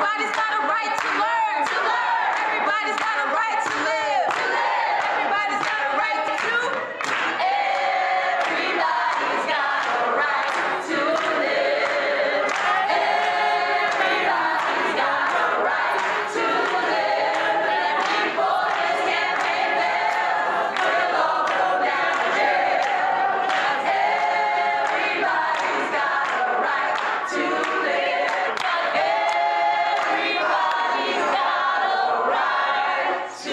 Everybody's got a right to learn. Everybody's got a right to live. Everybody's got a right to do. Everybody's got a right to live. Everybody's got a right to live. Every voice can't pay bills. We'll all go down to jail. Everybody's got a right to live. Everybody's got a right to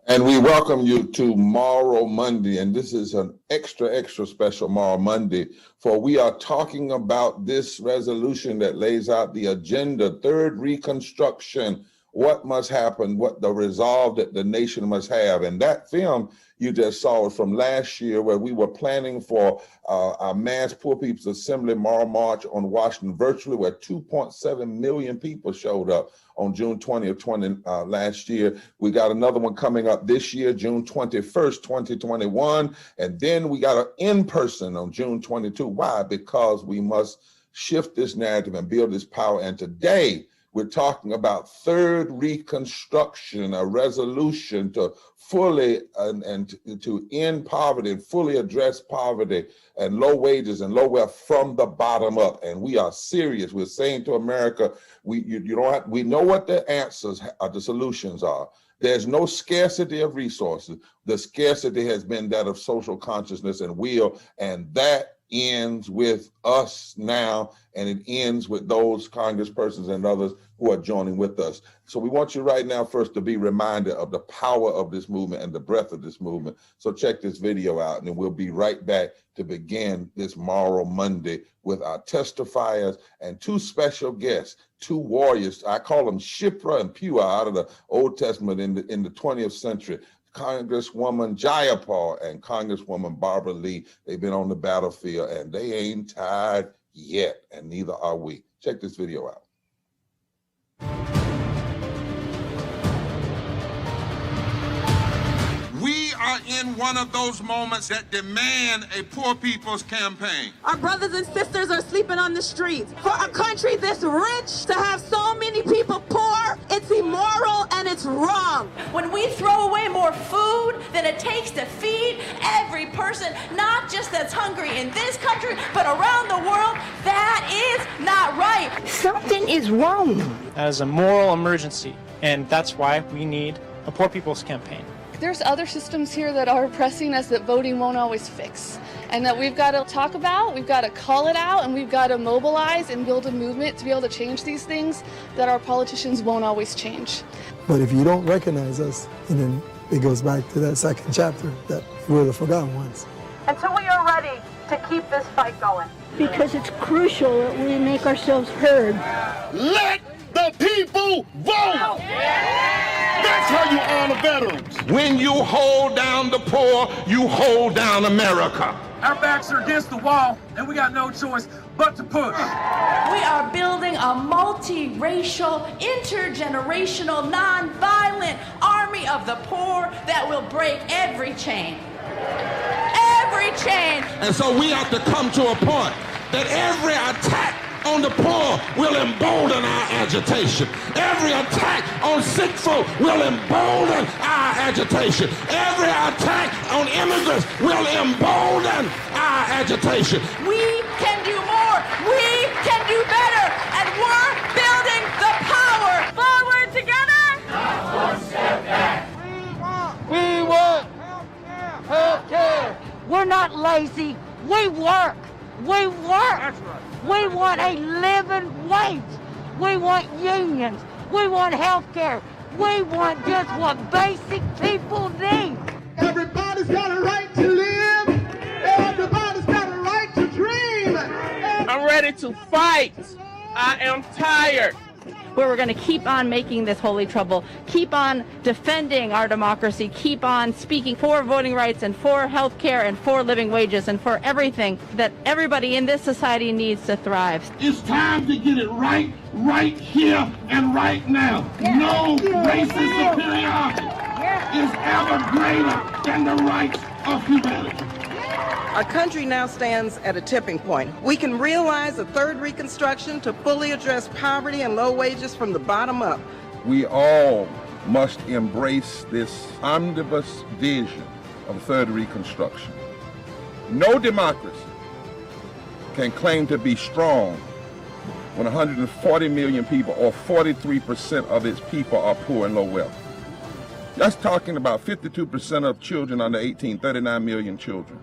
And we welcome you to Moral Monday, and this is an extra special Moral Monday, for we are talking about this resolution that lays out the agenda, third Reconstruction, what must happen, what the resolve that the nation must have. And that film you just saw was from last year, where we were planning for our mass Poor People's Assembly Moral March on Washington virtually, where 2.7 million people showed up on June 20th, last year. We got another one coming up this year, June 21st, 2021. And then we got an in-person on June 22. Why? Because we must shift this narrative and build this power. And today, we're talking about third Reconstruction, a resolution to fully and to end poverty and fully address poverty and low wages and low wealth from the bottom up. And we are serious. We're saying to America, we know what the answers are, the solutions are. There's no scarcity of resources. The scarcity has been that of social consciousness and will, and that ends with us now, and it ends with those congresspersons and others who are joining with us. So we want you right now first to be reminded of the power of this movement and the breadth of this movement. So check this video out, and then we'll be right back to begin this Moral Monday with our testifiers and two special guests, two warriors. I call them Shipra and Pua out of the Old Testament in the 20th century. Congresswoman Jayapal and Congresswoman Barbara Lee. They've been on the battlefield and they ain't tired yet, and neither are we. Check this video out. We are in one of those moments that demand a poor people's campaign. Our brothers and sisters are sleeping on the streets. For a country this rich to have so many people poor, it's immoral and it's wrong. When we throw away more food than it takes to feed every person, not just that's hungry in this country, but around the world, that is not right. Something is wrong. That is a moral emergency, and that's why we need a poor people's campaign. There's other systems here that are oppressing us that voting won't always fix, and that we've got to talk about, we've got to call it out, and we've got to mobilize and build a movement to be able to change these things that our politicians won't always change. But if you don't recognize us, and then it goes back to that second chapter, that we're the forgotten ones. Until we are ready to keep this fight going. Because it's crucial that we make ourselves heard. Let the people vote! That's how you honor veterans. When you hold down the poor, you hold down America. Our backs are against the wall, and we got no choice but to push. We are building a multiracial, intergenerational, nonviolent army of the poor that will break every chain. Every chain. And so we have to come to a point that every attack on the poor will embolden our agitation. Every attack on sick folk will embolden our agitation. Every attack on immigrants will embolden our agitation. We can do more. We can do better. And we're building the power. Forward together. Not one step back. We want health care. We're not lazy. We work. We work. That's right. We want a living wage. We want unions. We want health care. We want just what basic people need. Everybody's got a right to live. Everybody's got a right to dream. I'm ready to fight. I am tired. where we're going to keep on making this holy trouble, keep on defending our democracy, keep on speaking for voting rights and for health care and for living wages and for everything that everybody in this society needs to thrive. It's time to get it right here and right now. No racist superiority is ever greater than the rights of humanity. Our country now stands at a tipping point. We can realize a third Reconstruction to fully address poverty and low wages from the bottom up. We all must embrace this omnibus vision of third Reconstruction. No democracy can claim to be strong when 140 million people, or 43% of its people, are poor and low wealth. That's talking about 52% of children under 18, 39 million children.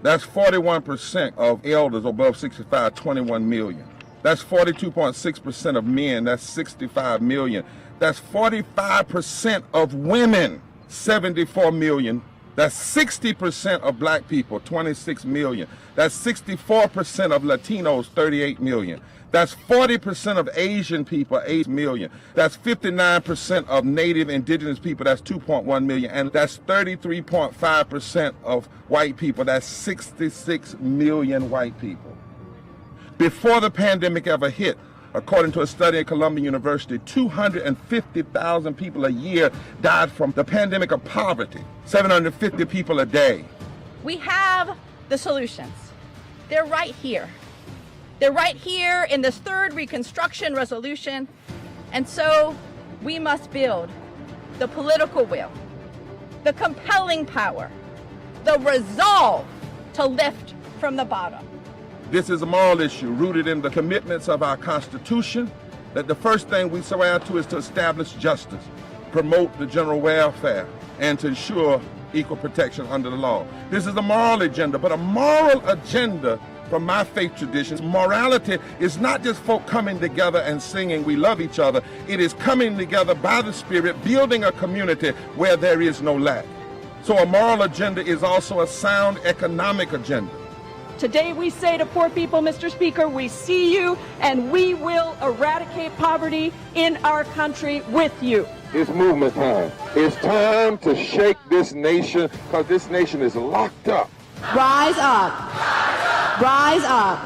That's 41% of elders above 65, 21 million. That's 42.6% of men, that's 65 million. That's 45% of women, 74 million. That's 60% of black people, 26 million. That's 64% of Latinos, 38 million. That's 40% of Asian people, 8 million. That's 59% of Native Indigenous people, that's 2.1 million. And that's 33.5% of white people, that's 66 million white people. Before the pandemic ever hit, according to a study at Columbia University, 250,000 people a year died from the pandemic of poverty, 750 people a day. We have the solutions. They're right here. They're right here in this third Reconstruction resolution. And so we must build the political will, the compelling power, the resolve to lift from the bottom. This is a moral issue rooted in the commitments of our Constitution, that the first thing we swear to is to establish justice, promote the general welfare, and to ensure equal protection under the law. This is a moral agenda, but a moral agenda from my faith traditions. Morality is not just folk coming together and singing we love each other. It is coming together by the Spirit, building a community where there is no lack. So a moral agenda is also a sound economic agenda. Today we say to poor people, Mr. Speaker, we see you and we will eradicate poverty in our country with you. It's movement time. It's time to shake this nation, because this nation is locked up. Rise up. Rise up.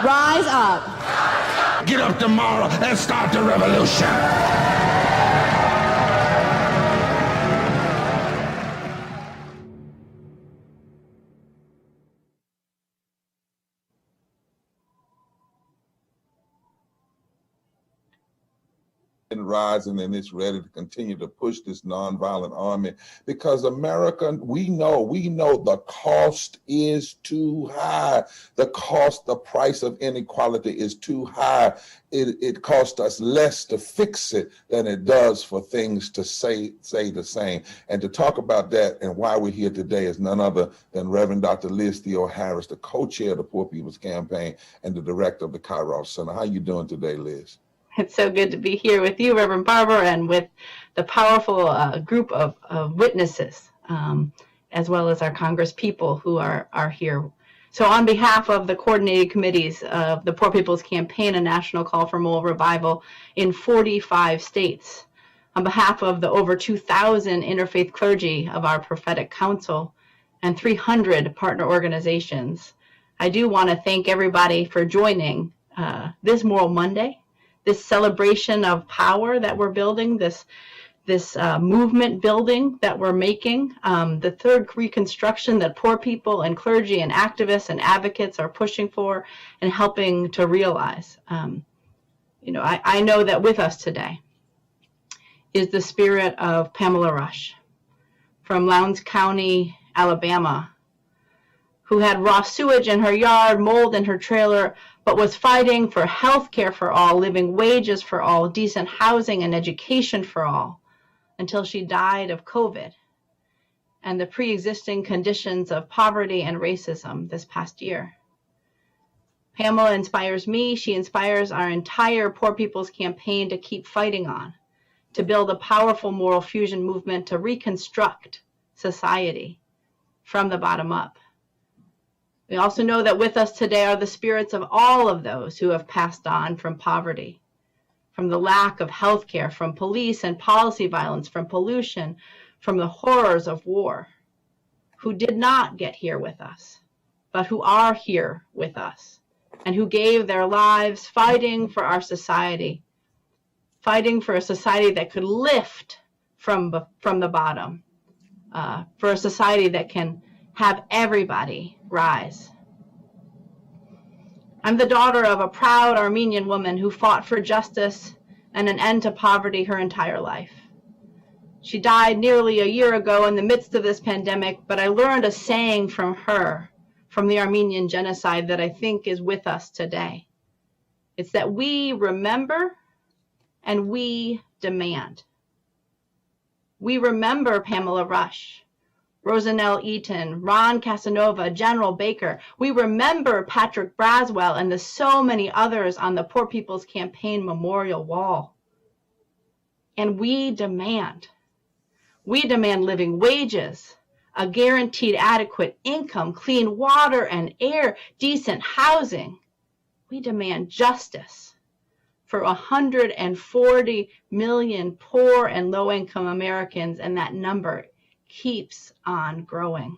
Rise up. Get up tomorrow and start the revolution. Rising, and it's ready to continue to push this nonviolent army, because America, we know the cost is too high. The price of inequality is too high. It costs us less to fix it than it does for things to say the same. And to talk about that and why we're here today is none other than Reverend Dr. Liz Theo Harris, the co-chair of the Poor People's Campaign and the director of the Kairos Center. How you doing today, Liz? It's so good to be here with you, Reverend Barber, and with the powerful group of witnesses, as well as our Congress people who are here. So on behalf of the coordinating committees of the Poor People's Campaign, a national call for moral revival in 45 states, on behalf of the over 2,000 interfaith clergy of our prophetic council and 300 partner organizations, I do want to thank everybody for joining this Moral Monday, this celebration of power that we're building, this movement building that we're making, the third Reconstruction that poor people and clergy and activists and advocates are pushing for and helping to realize. I know that with us today is the spirit of Pamela Rush from Lowndes County, Alabama, who had raw sewage in her yard, mold in her trailer, but was fighting for health care for all, living wages for all, decent housing and education for all, until she died of COVID and the pre-existing conditions of poverty and racism this past year. Pamela inspires me. She inspires our entire Poor People's Campaign to keep fighting on, to build a powerful moral fusion movement to reconstruct society from the bottom up. We also know that with us today are the spirits of all of those who have passed on from poverty, from the lack of health care, from police and policy violence, from pollution, from the horrors of war, who did not get here with us, but who are here with us, and who gave their lives fighting for our society, fighting for a society that could lift from the bottom, for a society that can have everybody rise. I'm the daughter of a proud Armenian woman who fought for justice and an end to poverty her entire life. She died nearly a year ago in the midst of this pandemic, but I learned a saying from her, from the Armenian genocide, that I think is with us today. It's that we remember and we demand. We remember Pamela Rush, Rosanelle Eaton, Ron Casanova, General Baker. We remember Patrick Braswell and the so many others on the Poor People's Campaign memorial wall. And we demand living wages, a guaranteed adequate income, clean water and air, decent housing. We demand justice for 140 million poor and low-income Americans, and that number keeps on growing.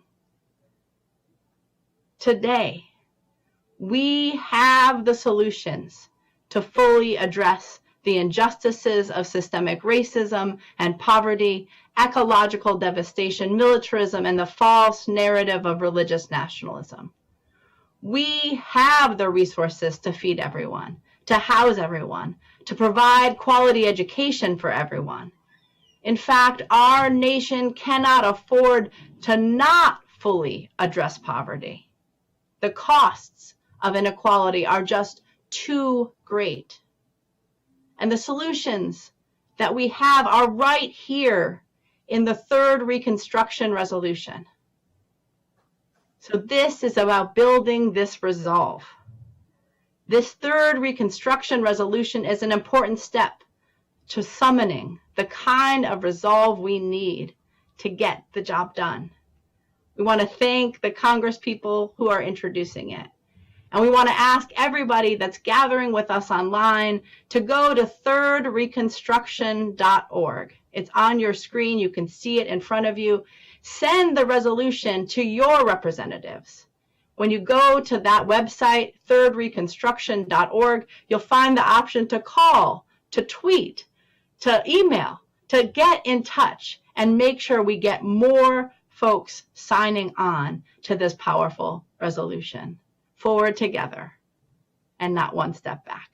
Today, we have the solutions to fully address the injustices of systemic racism and poverty, ecological devastation, militarism, and the false narrative of religious nationalism. We have the resources to feed everyone, to house everyone, to provide quality education for everyone. In fact, our nation cannot afford to not fully address poverty. The costs of inequality are just too great. And the solutions that we have are right here in the third Reconstruction resolution. So this is about building this resolve. This third Reconstruction resolution is an important step to summoning the kind of resolve we need to get the job done. We want to thank the Congress people who are introducing it. And we want to ask everybody that's gathering with us online to go to thirdreconstruction.org. It's on your screen. You can see it in front of you. Send the resolution to your representatives. When you go to that website, thirdreconstruction.org, you'll find the option to call, to tweet, to email, to get in touch and make sure we get more folks signing on to this powerful resolution. Forward together and not one step back.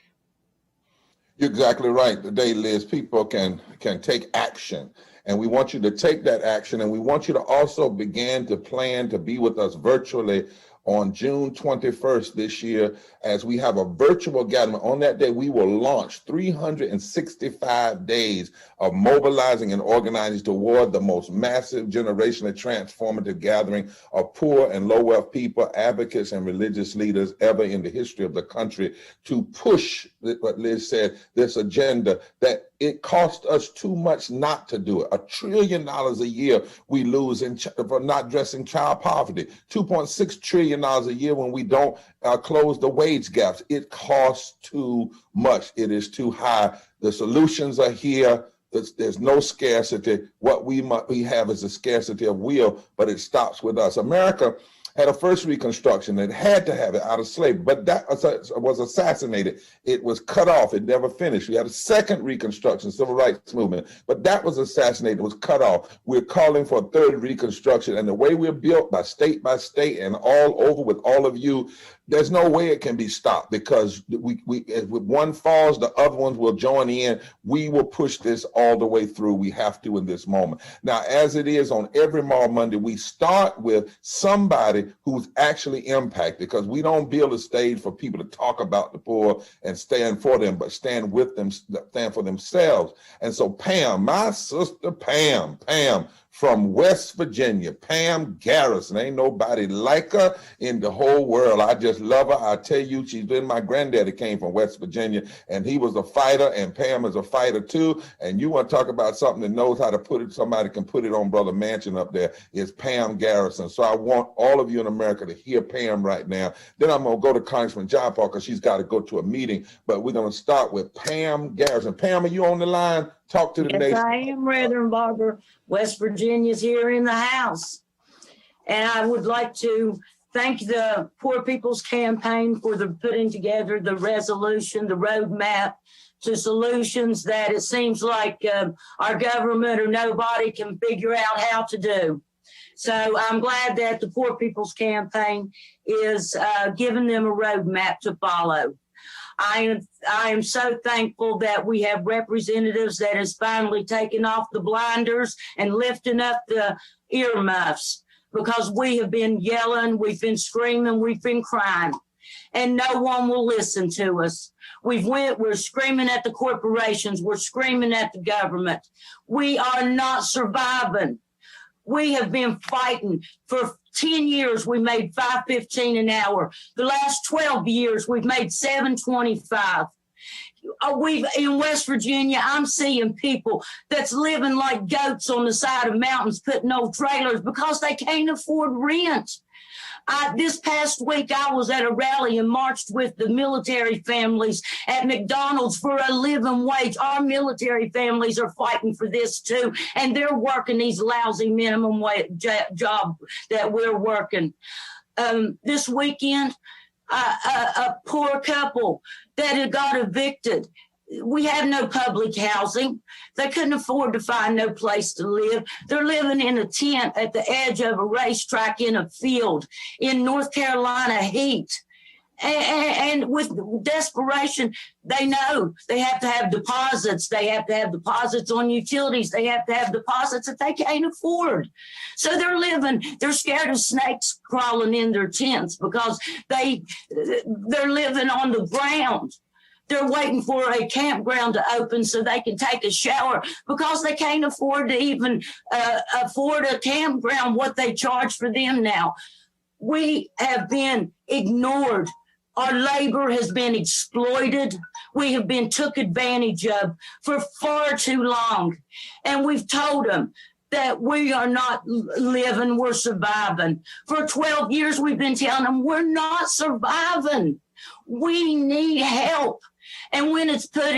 You're exactly right. Today, Liz, people can take action. And we want you to take that action. And we want you to also begin to plan to be with us virtually on June 21st this year, as we have a virtual gathering. On that day, we will launch 365 days of mobilizing and organizing toward the most massive, generationally transformative gathering of poor and low-wealth people, advocates, and religious leaders ever in the history of the country to push, what Liz said, this agenda that it cost us too much not to do it. $1 trillion a year we lose for not addressing child poverty. $2.6 trillion a year when we don't close the wage gaps. It costs too much. It is too high. The solutions are here. There's no scarcity. What we have is a scarcity of will, but it stops with us. America had a first Reconstruction that had to have it out of slavery, but that was assassinated. It was cut off. It never finished. We had a second Reconstruction, civil rights movement, but that was assassinated. It was cut off. We're calling for a third Reconstruction, and the way we're built by state and all over with all of you, there's no way it can be stopped, because we if one falls, the other ones will join in. We will push this all the way through. We have to in this moment. Now, as it is on every Moral Monday, we start with somebody who's actually impacted, because we don't build a stage for people to talk about the poor and stand for them, but stand with them, stand for themselves. And so Pam, my sister Pam from West Virginia, Pam Garrison. Ain't nobody like her in the whole world. I just love her. I tell you, she's been, my granddaddy came from West Virginia, and he was a fighter, and Pam is a fighter too. And you want to talk about something that knows how to put it, somebody can put it on Brother Manchin up there, is Pam Garrison. So I want all of you in America to hear Pam right now. Then I'm going to go to Congressman Jayapal because she's got to go to a meeting, but we're going to start with Pam Garrison. Pam, are you on the line? Talk to the nation. Yes, I am, Reverend Barber. West Virginia's here in the House. And I would like to thank the Poor People's Campaign for putting together the resolution, the roadmap to solutions that it seems like our government or nobody can figure out how to do. So I'm glad that the Poor People's Campaign is giving them a roadmap to follow. I am so thankful that we have representatives that has finally taken off the blinders and lifting up the earmuffs, because we have been yelling, we've been screaming, we've been crying, and no one will listen to us. We're screaming at the corporations, we're screaming at the government. We are not surviving. We have been fighting for 10 years. We made $5.15 an hour. The last 12 years, we've made $7.25. In West Virginia, I'm seeing people that's living like goats on the side of mountains, putting old trailers because they can't afford rent. This past week, I was at a rally and marched with the military families at McDonald's for a living wage. Our military families are fighting for this too, and they're working these lousy minimum wage jobs that we're working. This weekend, a poor couple that had got evicted. We have no public housing. They couldn't afford to find no place to live. They're living in a tent at the edge of a racetrack in a field in North Carolina heat. And with desperation, they know they have to have deposits. They have to have deposits on utilities. They have to have deposits that they can't afford. So they're scared of snakes crawling in their tents because they're living on the ground. They're waiting for a campground to open so they can take a shower because they can't afford to even afford a campground, what they charge for them now. We have been ignored. Our labor has been exploited. We have been took advantage of for far too long. And we've told them that we are not living, we're surviving. For 12 years, we've been telling them we're not surviving. We need help. And when it's put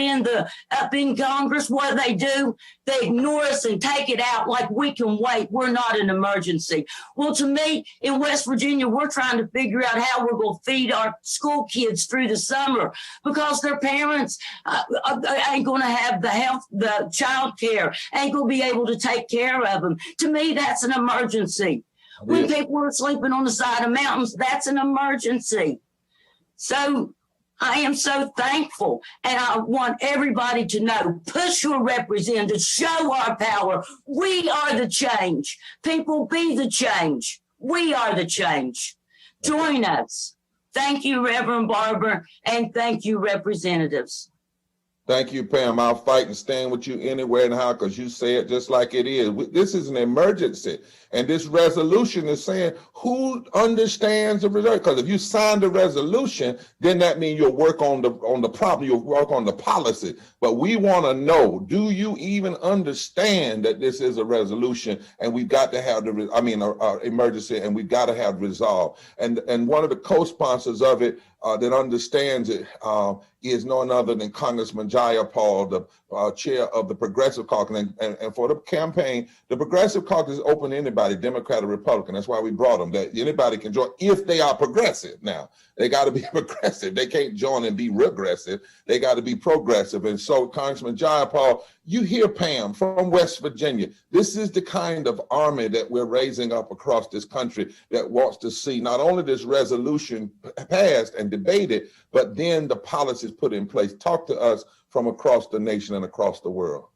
up in Congress, what do? They ignore us and take it out like we can wait. We're not an emergency. Well, to me, in West Virginia, we're trying to figure out how we're going to feed our school kids through the summer because their parents ain't going to have the child care, ain't going to be able to take care of them. To me, that's an emergency. When people are sleeping on the side of mountains, that's an emergency. So I am so thankful, and I want everybody to know, push your representatives, show our power. We are the change. People, be the change. We are the change. Join us. Thank you, Reverend Barber, and thank you, representatives. Thank you, Pam. I'll fight and stand with you anywhere and how, because you say it just like it is. This is an emergency. And this resolution is saying who understands the result. Because if you sign the resolution, then that means you'll work on the problem, you'll work on the policy. But we want to know, do you even understand that this is a resolution and we've got to have emergency, and we've got to have resolve. And one of the co-sponsors of it that understands it is none other than Congressman Jayapal, the chair of the Progressive Caucus. And for the campaign, the Progressive Caucus is open to anybody, Democrat or Republican. That's why we brought them, that anybody can join if they are progressive. Now, they got to be progressive. They can't join and be regressive. They got to be progressive. And so, Congressman Jayapal, you hear Pam from West Virginia. This is the kind of army that we're raising up across this country that wants to see not only this resolution passed and debated, but then the policies put in place. Talk to us from across the nation and across the world.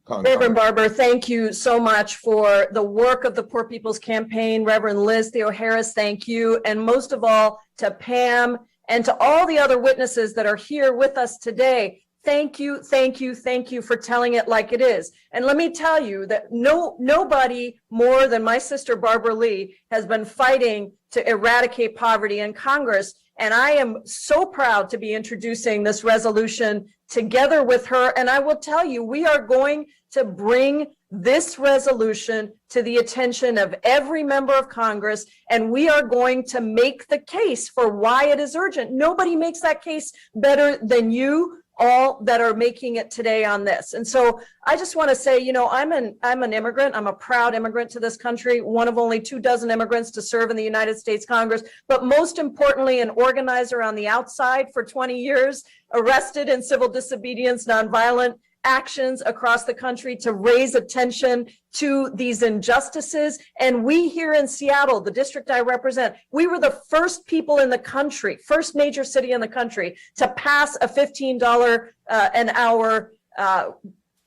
Reverend Barber, thank you so much for the work of the Poor People's Campaign. Reverend Liz Theo Harris, thank you. And most of all, to Pam and to all the other witnesses that are here with us today. Thank you, thank you, thank you for telling it like it is. And let me tell you that nobody more than my sister Barbara Lee has been fighting to eradicate poverty in Congress. And I am so proud to be introducing this resolution together with her. And I will tell you, we are going to bring this resolution to the attention of every member of Congress, and we are going to make the case for why it is urgent. Nobody makes that case better than you all that are making it today on this. And so I just want to say, you know, I'm an immigrant. I'm a proud immigrant to this country, one of only 24 immigrants to serve in the United States Congress, but most importantly, an organizer on the outside for 20 years, arrested in civil disobedience, nonviolent actions across the country to raise attention to these injustices. And we here in Seattle, the district I represent, we were the first people in the country, first major city in the country to pass a $15 an hour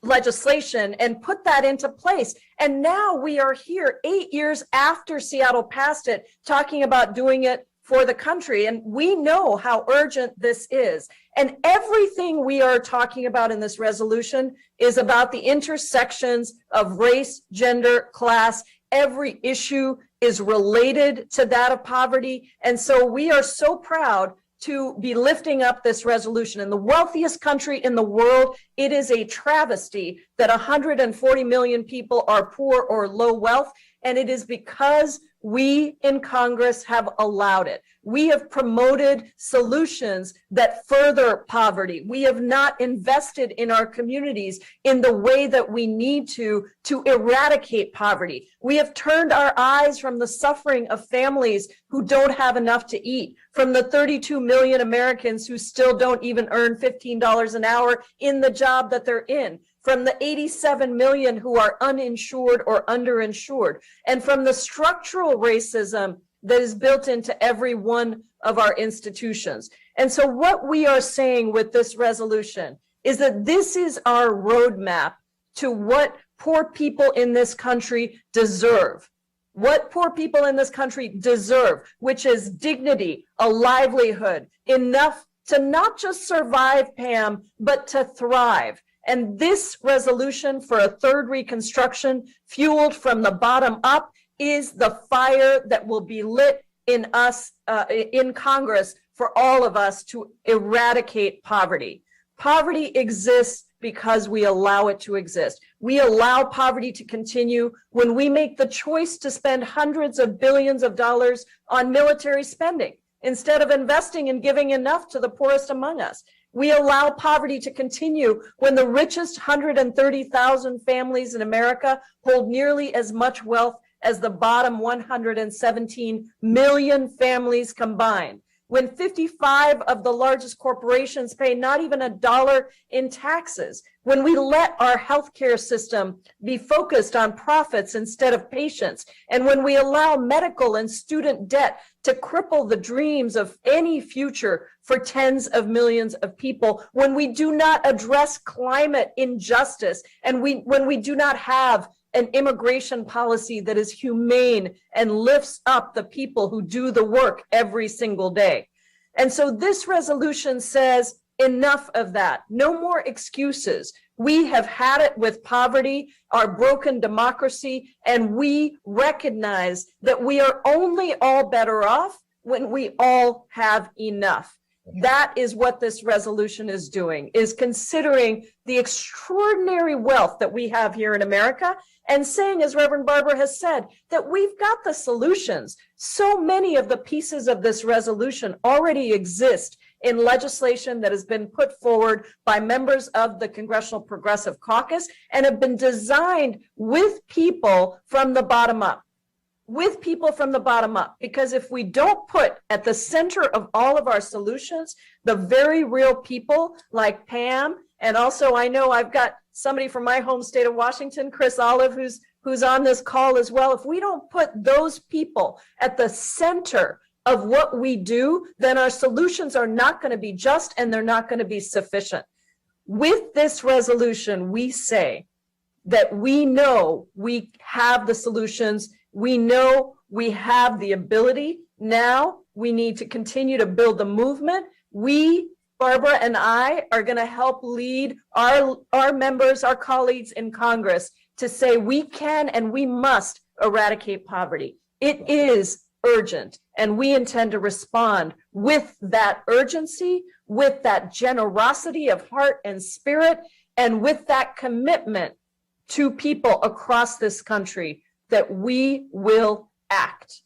legislation and put that into place. And now we are here 8 years after Seattle passed it, talking about doing it for the country. And we know how urgent this is. And everything we are talking about in this resolution is about the intersections of race, gender, class. Every issue is related to that of poverty. And so we are so proud to be lifting up this resolution. In the wealthiest country in the world, it is a travesty that 140 million people are poor or low wealth. And it is because we in Congress have allowed it. We have promoted solutions that further poverty. We have not invested in our communities in the way that we need to eradicate poverty. We have turned our eyes from the suffering of families who don't have enough to eat, from the 32 million Americans who still don't even earn $15 an hour in the job that they're in, from the 87 million who are uninsured or underinsured, and from the structural racism that is built into every one of our institutions. And so what we are saying with this resolution is that this is our roadmap to what poor people in this country deserve. What poor people in this country deserve, which is dignity, a livelihood, enough to not just survive, Pam, but to thrive. And this resolution for a third Reconstruction, fueled from the bottom up, is the fire that will be lit in us, in Congress, for all of us to eradicate poverty. Poverty exists because we allow it to exist. We allow poverty to continue when we make the choice to spend hundreds of billions of dollars on military spending instead of investing and giving enough to the poorest among us. We allow poverty to continue when the richest 130,000 families in America hold nearly as much wealth as the bottom 117 million families combined. When 55 of the largest corporations pay not even $1 in taxes. When we let our healthcare system be focused on profits instead of patients. And when we allow medical and student debt to cripple the dreams of any future for tens of millions of people. When we do not address climate injustice, and when we do not have an immigration policy that is humane and lifts up the people who do the work every single day. And so this resolution says enough of that. No more excuses. We have had it with poverty, our broken democracy, and we recognize that we are only all better off when we all have enough. That is what this resolution is doing, is considering the extraordinary wealth that we have here in America and saying, as Reverend Barber has said, that we've got the solutions. So many of the pieces of this resolution already exist in legislation that has been put forward by members of the Congressional Progressive Caucus and have been designed with people from the bottom up. With people from the bottom up, because if we don't put at the center of all of our solutions the very real people like Pam, and also I know I've got somebody from my home state of Washington, Chris Olive, who's on this call as well. If we don't put those people at the center of what we do, then our solutions are not going to be just and they're not going to be sufficient. With this resolution, we say that we know we have the solutions. We know we have the ability. Now we need to continue to build the movement. We Barbara and I are going to help lead our members, our colleagues in Congress to say we can and we must eradicate poverty. It is urgent, and we intend to respond with that urgency, with that generosity of heart and spirit, and with that commitment to people across this country that we will act.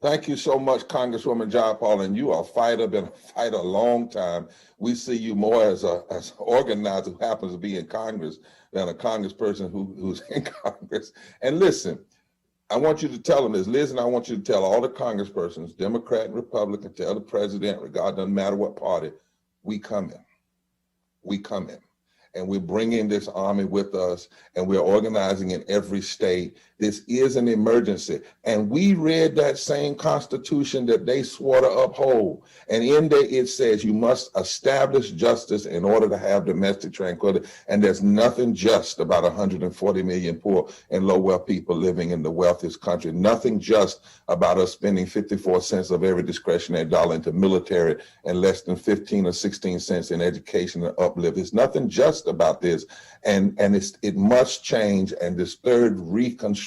Thank you so much, Congresswoman Jayapal, and you are a fighter, been a fighter a long time. We see you more as an organizer who happens to be in Congress than a congressperson who's in Congress. And listen, I want you to tell them this. Liz, and I want you to tell all the congresspersons, Democrat and Republican, tell the president, regardless, doesn't matter what party, we come in. We come in. And we're bringing this army with us, and we're organizing in every state. This is an emergency. And we read that same Constitution that they swore to uphold. And in there it says you must establish justice in order to have domestic tranquility. And there's nothing just about 140 million poor and low-wealth people living in the wealthiest country. Nothing just about us spending 54 cents of every discretionary dollar into military and less than 15 or 16 cents in education and uplift. There's nothing just about this, and it must change. And this third Reconstruction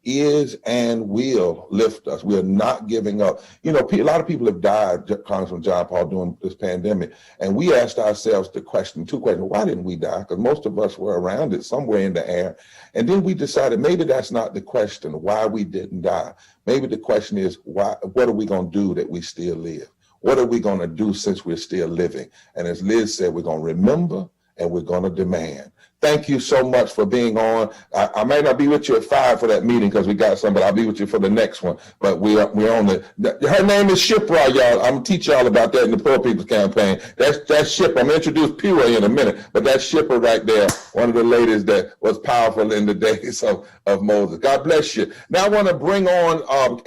is and will lift us. We are not giving up. You know, a lot of people have died, Congressman Jayapal, during this pandemic, and we asked ourselves two questions. Why didn't we die? Because most of us were around it somewhere in the air. And then we decided maybe that's not the question, why we didn't die. Maybe the question is, what are we going to do that we still live? What are we going to do since we're still living? And as Liz said, we're going to remember and we're going to demand. Thank you so much for being on. I may not be with you at 5 for that meeting because we got some, but I'll be with you for the next one. But we're on her name is Shipra, y'all. I'm gonna teach y'all about that in the Poor People's Campaign. That's Shipra. I'm gonna introduce Pura in a minute, but that's Shipra right there, one of the ladies that was powerful in the days of Moses. God bless you. Now I want to bring on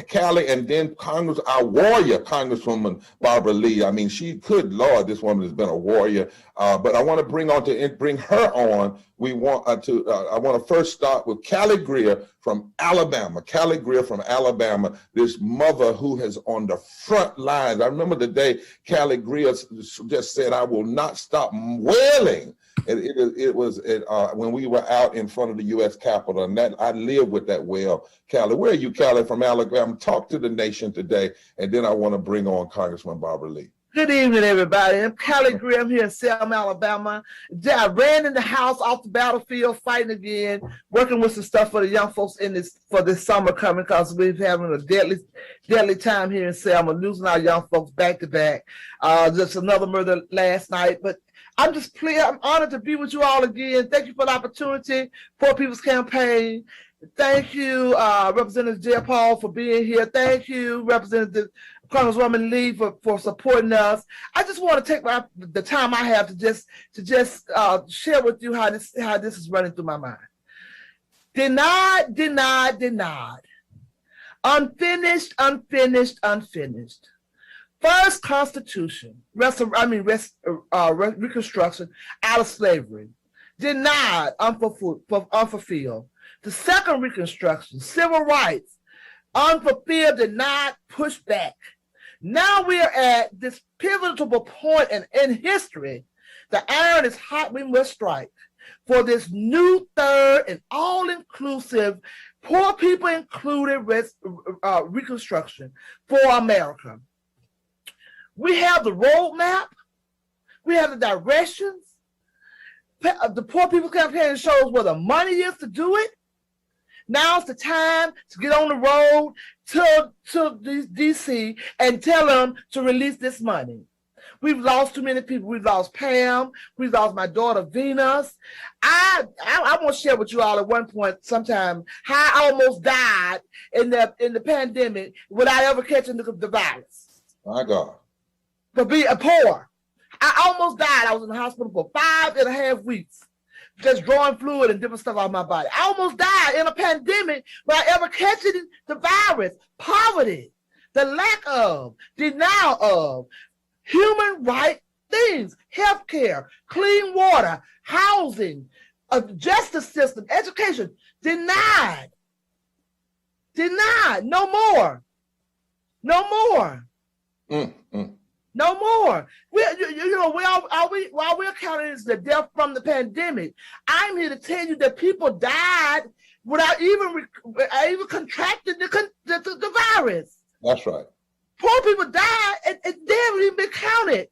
Callie and then our warrior, Congresswoman Barbara Lee. I mean, good Lord, this woman has been a warrior. But I want to bring her on. I want to first start with Callie Greer from Alabama. Callie Greer from Alabama, this mother who is on the front lines. I remember the day Callie Greer just said, "I will not stop wailing." It was when we were out in front of the U.S. Capitol, and that I lived with that wail. Callie, where are you, Callie, from Alabama? Talk to the nation today, and then I want to bring on Congressman Barbara Lee. Good evening, everybody. I'm Callie Greer here in Selma, Alabama. I ran in the house off the battlefield, fighting again, working with some stuff for the young folks for this summer coming, because we're having a deadly time here in Selma, losing our young folks back to back. Just another murder last night, but I'm honored to be with you all again. Thank you for the opportunity. Poor People's Campaign. Thank you, Representative Jayapal, for being here. Thank you, Representative Congresswoman Lee, for supporting us. I just want to take the time I have to just share with you how this is running through my mind. Denied. Unfinished. First Constitution, Reconstruction, out of slavery. Denied, unfulfilled. The second Reconstruction, civil rights, unfulfilled, denied, pushed back. Now we are at this pivotal point in history. The iron is hot, we must strike for this new third and all-inclusive, poor people included Reconstruction for America. We have the roadmap, we have the directions. The Poor People's Campaign shows where the money is to do it. Now's the time to get on the road to DC and tell them to release this money. We've lost too many people. We've lost Pam. We've lost my daughter Venus. I want to share with you all at one point sometime how I almost died in the pandemic without ever catching the virus. My God. For being poor. I almost died. I was in the hospital for 5.5 weeks. Just drawing fluid and different stuff out of my body. I almost died in a pandemic without ever catching the virus. Poverty, the lack of, denial of human right things, healthcare, clean water, housing, a justice system, education, denied. No more. No more. No more. while we're counting as the death from the pandemic, I'm here to tell you that people died without even contracting the virus. That's right. Poor people died and they haven't even been counted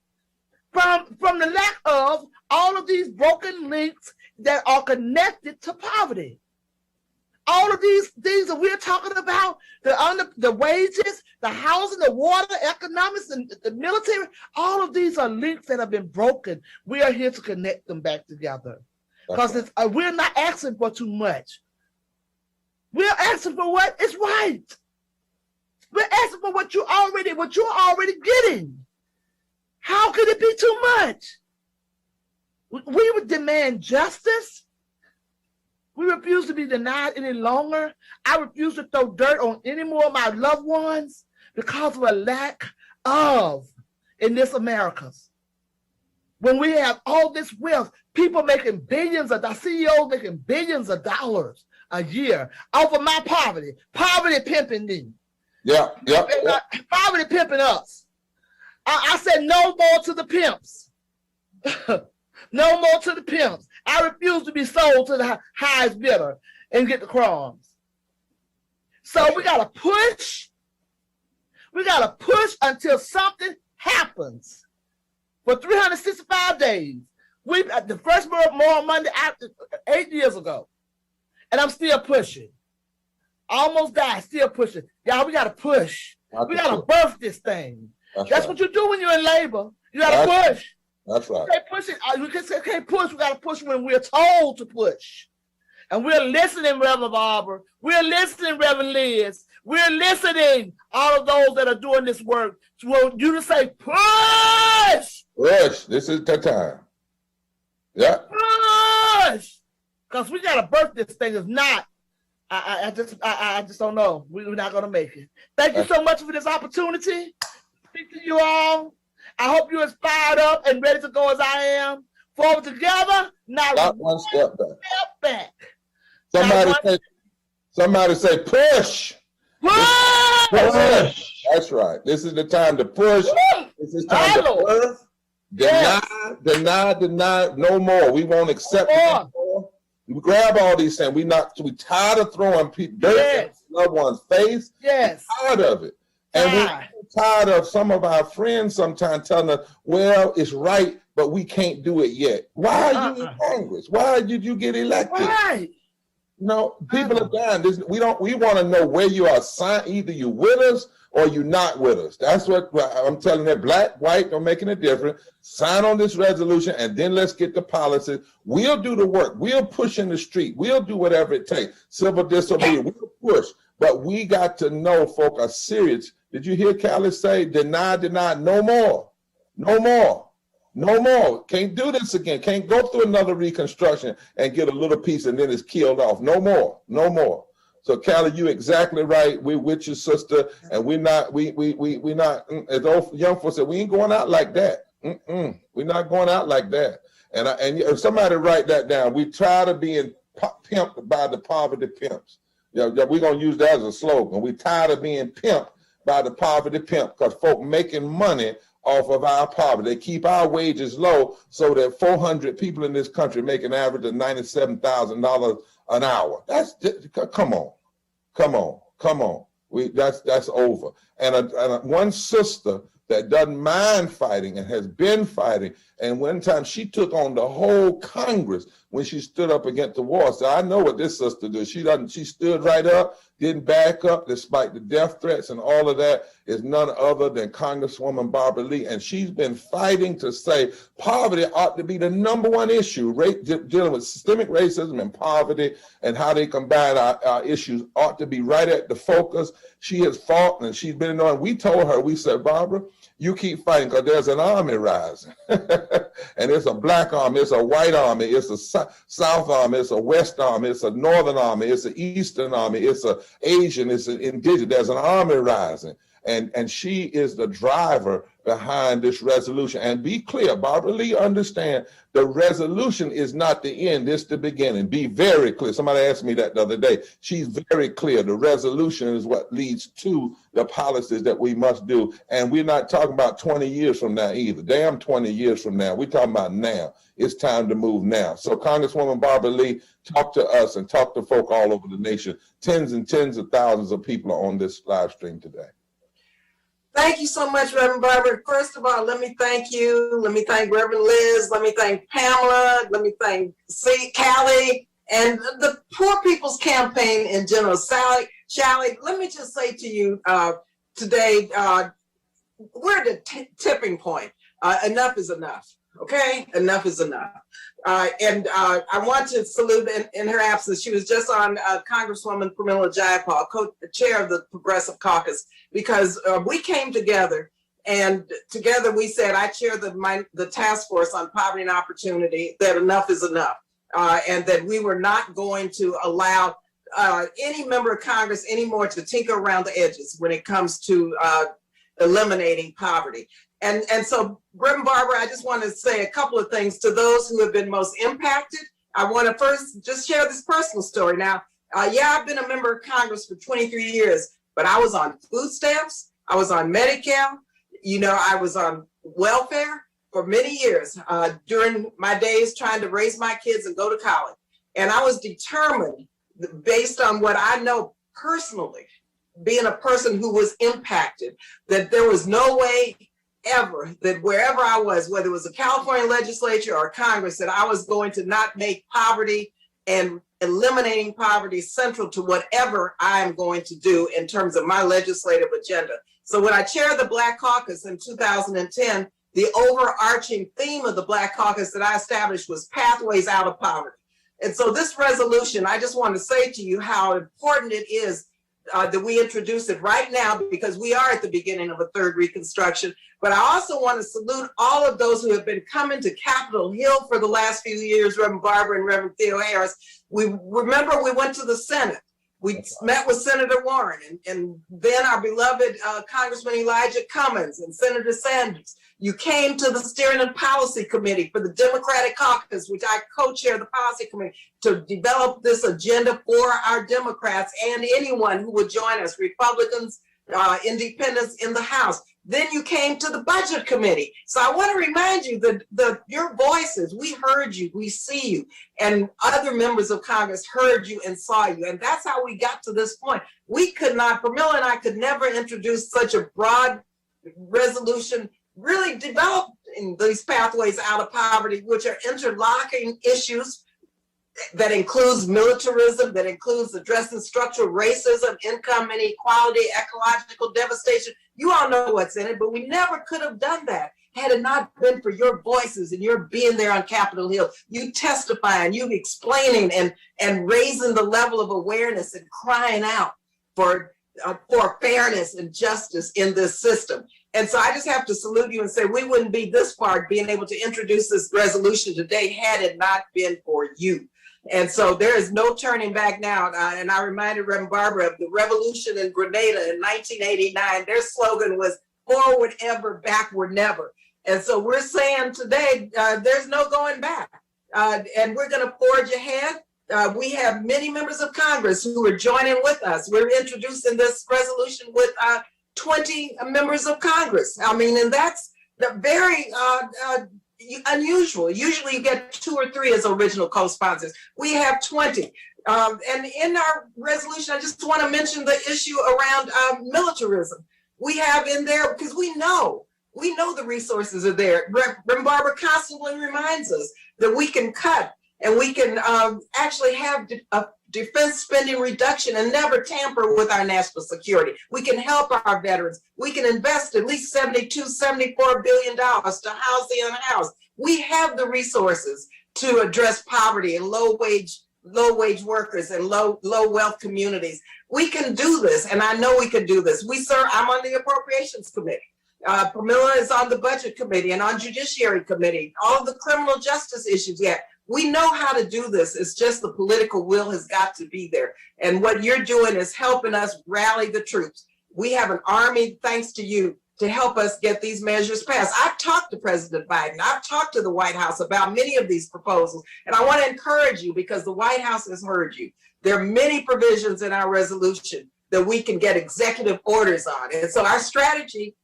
from the lack of all of these broken links that are connected to poverty. All of these things that we're talking about, the wages, the housing, the water, economics, and the military, all of these are links that have been broken. We are here to connect them back together. Because we're not asking for too much. We're asking for what is right. We're asking for what you're already getting. How could it be too much? We would demand justice. We refuse to be denied any longer. I refuse to throw dirt on any more of my loved ones because of a lack of in this Americas. When we have all this wealth, people making billions of dollars, CEOs making billions of dollars a year off of my poverty pimping me. Yeah. Poverty pimping us. I said no more to the pimps. No more to the pimps. I refuse to be sold to the highest bidder and get the crumbs. So we gotta push. We gotta push until something happens. For 365 days, the first Moral Monday 8 years ago, and I'm still pushing. Almost died, still pushing. Y'all, we gotta push. We gotta birth this thing. That's what you do when you're in labor. You gotta push. That's right. We can't push it. We can't push. We gotta push when we're told to push. And we're listening, Reverend Barbara. We're listening, Reverend Liz. We're listening, all of those that are doing this work, to you to say, push! Push. This is the time. Yeah. Push! Because we gotta birth this thing. If not, I just don't know. We're not gonna make it. Thank you so much for this opportunity. Speak to you all. I hope you're inspired up and ready to go as I am. Forward together, not one step back. Somebody say push. Push. That's right. This is the time to push. This is time to birth. Deny. No more. We won't accept no more. We grab all these things. We tired of throwing dirt in loved one's face. Yes. We're tired of it. And we're tired of some of our friends sometimes telling us, well, it's right, but we can't do it yet. Why are you in Congress? Why did you get elected? Right. No, people are dying. We want to know where you are signed. Either you with us or you not with us. That's what I'm telling you. Black, white, don't making a difference. Sign on this resolution and then let's get the policies. We'll do the work. We'll push in the street. We'll do whatever it takes. Civil disobedience. We'll push. But we got to know folk are serious. Did you hear Callie say, deny, no more. No more. No more. Can't do this again. Can't go through another Reconstruction and get a little piece and then it's killed off. No more. No more. So Callie, you exactly right. We're with your sister, and we're not, as old young folks said, we ain't going out like that. We're not going out like that. And somebody write that down. We tired of being pimped by the poverty pimps. We're going to use that as a slogan. We tired of being pimped by the poverty pimp because folk making money off of our poverty. They keep our wages low so that 400 people in this country make an average of $97,000 an hour. Come on. That's over. And one sister that doesn't mind fighting and has been fighting, and one time she took on the whole Congress when she stood up against the war. So I know what this sister did. She stood right up, didn't back up despite the death threats and all of that. Is none other than Congresswoman Barbara Lee. And she's been fighting to say poverty ought to be the #1 issue. Dealing with systemic racism and poverty and how they combine our issues ought to be right at the focus. She has fought and she's been on. We told her, we said, Barbara, you keep fighting because there's an army rising. And it's a black army, it's a white army, it's a South army, it's a West army, it's a Northern army, it's an Eastern army, it's an Asian, it's an indigenous. There's an army rising. And she is the driver behind this resolution. And be clear, Barbara Lee, understand the resolution is not the end, it's the beginning. Be very clear. Somebody asked me that the other day. She's very clear. The resolution is what leads to the policies that we must do. And we're not talking about 20 years from now either. Damn 20 years from now. We're talking about now. It's time to move now. So Congresswoman Barbara Lee, talk to us and talk to folk all over the nation. Tens and tens of thousands of people are on this live stream today. Thank you so much, Reverend Barbara. First of all, let me thank you. Let me thank Reverend Liz. Let me thank Pamela. Let me thank Callie and the Poor People's Campaign in general. Sally, let me just say to you today, we're at a tipping point. Enough is enough. Okay, enough is enough. And I want to salute in her absence. She was just on Congresswoman Pramila Jayapal, chair of the Progressive Caucus, because we came together and together we said, I chair the task force on poverty and opportunity, that enough is enough. And that we were not going to allow any member of Congress anymore to tinker around the edges when it comes to eliminating poverty. And so, Reverend Barbara, I just want to say a couple of things to those who have been most impacted. I want to first just share this personal story. Now, I've been a member of Congress for 23 years, but I was on food stamps, I was on Medicare, I was on welfare for many years during my days trying to raise my kids and go to college. And I was determined, based on what I know personally, being a person who was impacted, that there was no way ever that wherever I was, whether it was a California legislature or Congress, that I was going to not make poverty and eliminating poverty central to whatever I am going to do in terms of my legislative agenda. So when I chaired the Black Caucus in 2010, the overarching theme of the Black Caucus that I established was pathways out of poverty. And so this resolution, I just want to say to you how important it is that we introduce it right now, because we are at the beginning of a third Reconstruction. But I also want to salute all of those who have been coming to Capitol Hill for the last few years, Reverend Barbara and Reverend Theo Harris. We remember we went to the Senate. We met with Senator Warren and then our beloved Congressman Elijah Cummings and Senator Sanders. You came to the Steering and Policy Committee for the Democratic Caucus, which I co-chair the Policy Committee, to develop this agenda for our Democrats and anyone who would join us, Republicans, independents in the House. Then you came to the Budget Committee. So I want to remind you that your voices, we heard you, we see you, and other members of Congress heard you and saw you. And that's how we got to this point. We could not, Pramila and I could never introduce such a broad resolution really developing these pathways out of poverty, which are interlocking issues that includes militarism, that includes addressing structural racism, income inequality, ecological devastation. You all know what's in it, but we never could have done that had it not been for your voices and your being there on Capitol Hill, you testifying, you explaining and raising the level of awareness and crying out for fairness and justice in this system. And so I just have to salute you and say we wouldn't be this far being able to introduce this resolution today had it not been for you. And so there is no turning back now. And I reminded Reverend Barbara of the revolution in Grenada in 1989. Their slogan was forward ever, backward never. And so we're saying today, there's no going back. And we're going to forge ahead. We have many members of Congress who are joining with us. We're introducing this resolution with 20 members of Congress. I mean, and that's very unusual. Usually you get 2 or 3 as original co-sponsors. We have 20. And in our resolution, I just want to mention the issue around militarism. We have in there, because we know the resources are there. Reverend Barbara constantly reminds us that we can cut and we can actually have a defense spending reduction and never tamper with our national security. We can help our veterans. We can invest at least $74 billion to house the unhoused. We have the resources to address poverty and low wage workers and low wealth communities. We can do this, and I know we can do this. I'm on the Appropriations Committee. Pramila is on the Budget Committee and on Judiciary Committee. All of the criminal justice issues, we know how to do this. It's just the political will has got to be there. And what you're doing is helping us rally the troops. We have an army, thanks to you, to help us get these measures passed. I've talked to President Biden. I've talked to the White House about many of these proposals, and I want to encourage you because the White House has heard you. There are many provisions in our resolution that we can get executive orders on. And so our strategy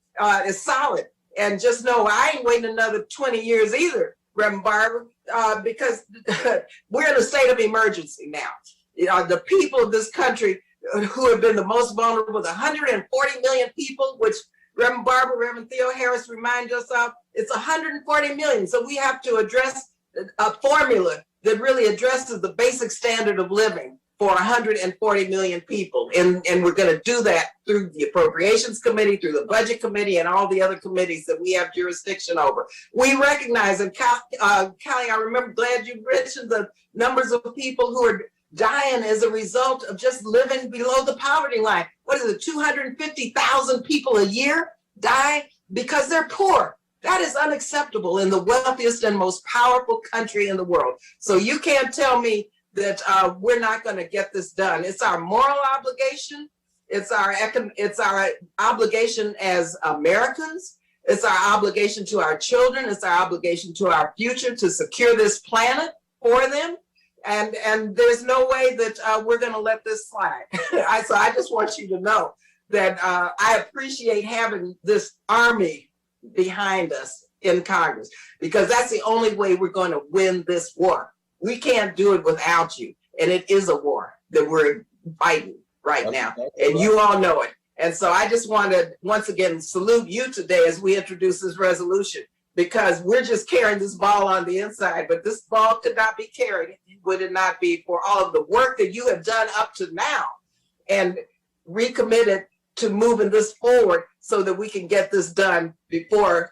is solid. And just know I ain't waiting another 20 years either, Reverend Barber, because we're in a state of emergency now. The people of this country who have been the most vulnerable, the 140 million people, which Reverend Barber, Reverend Theo Harris remind us of, it's 140 million. So we have to address a formula that really addresses the basic standard of living for 140 million people. And we're going to do that through the Appropriations Committee, through the Budget Committee, and all the other committees that we have jurisdiction over. We recognize, and Callie, I remember, glad you mentioned the numbers of people who are dying as a result of just living below the poverty line. What is it, 250,000 people a year die because they're poor. That is unacceptable in the wealthiest and most powerful country in the world. So you can't tell me that we're not going to get this done. It's our moral obligation. It's our obligation as Americans. It's our obligation to our children. It's our obligation to our future to secure this planet for them. And there's no way that we're going to let this slide. So I just want you to know that I appreciate having this army behind us in Congress, because that's the only way we're going to win this war. We can't do it without you. And it is a war that we're fighting right now. And you all know it. And so I just want to once again salute you today as we introduce this resolution, because we're just carrying this ball on the inside, but this ball could not be carried would it not be for all of the work that you have done up to now and recommitted to moving this forward so that we can get this done before,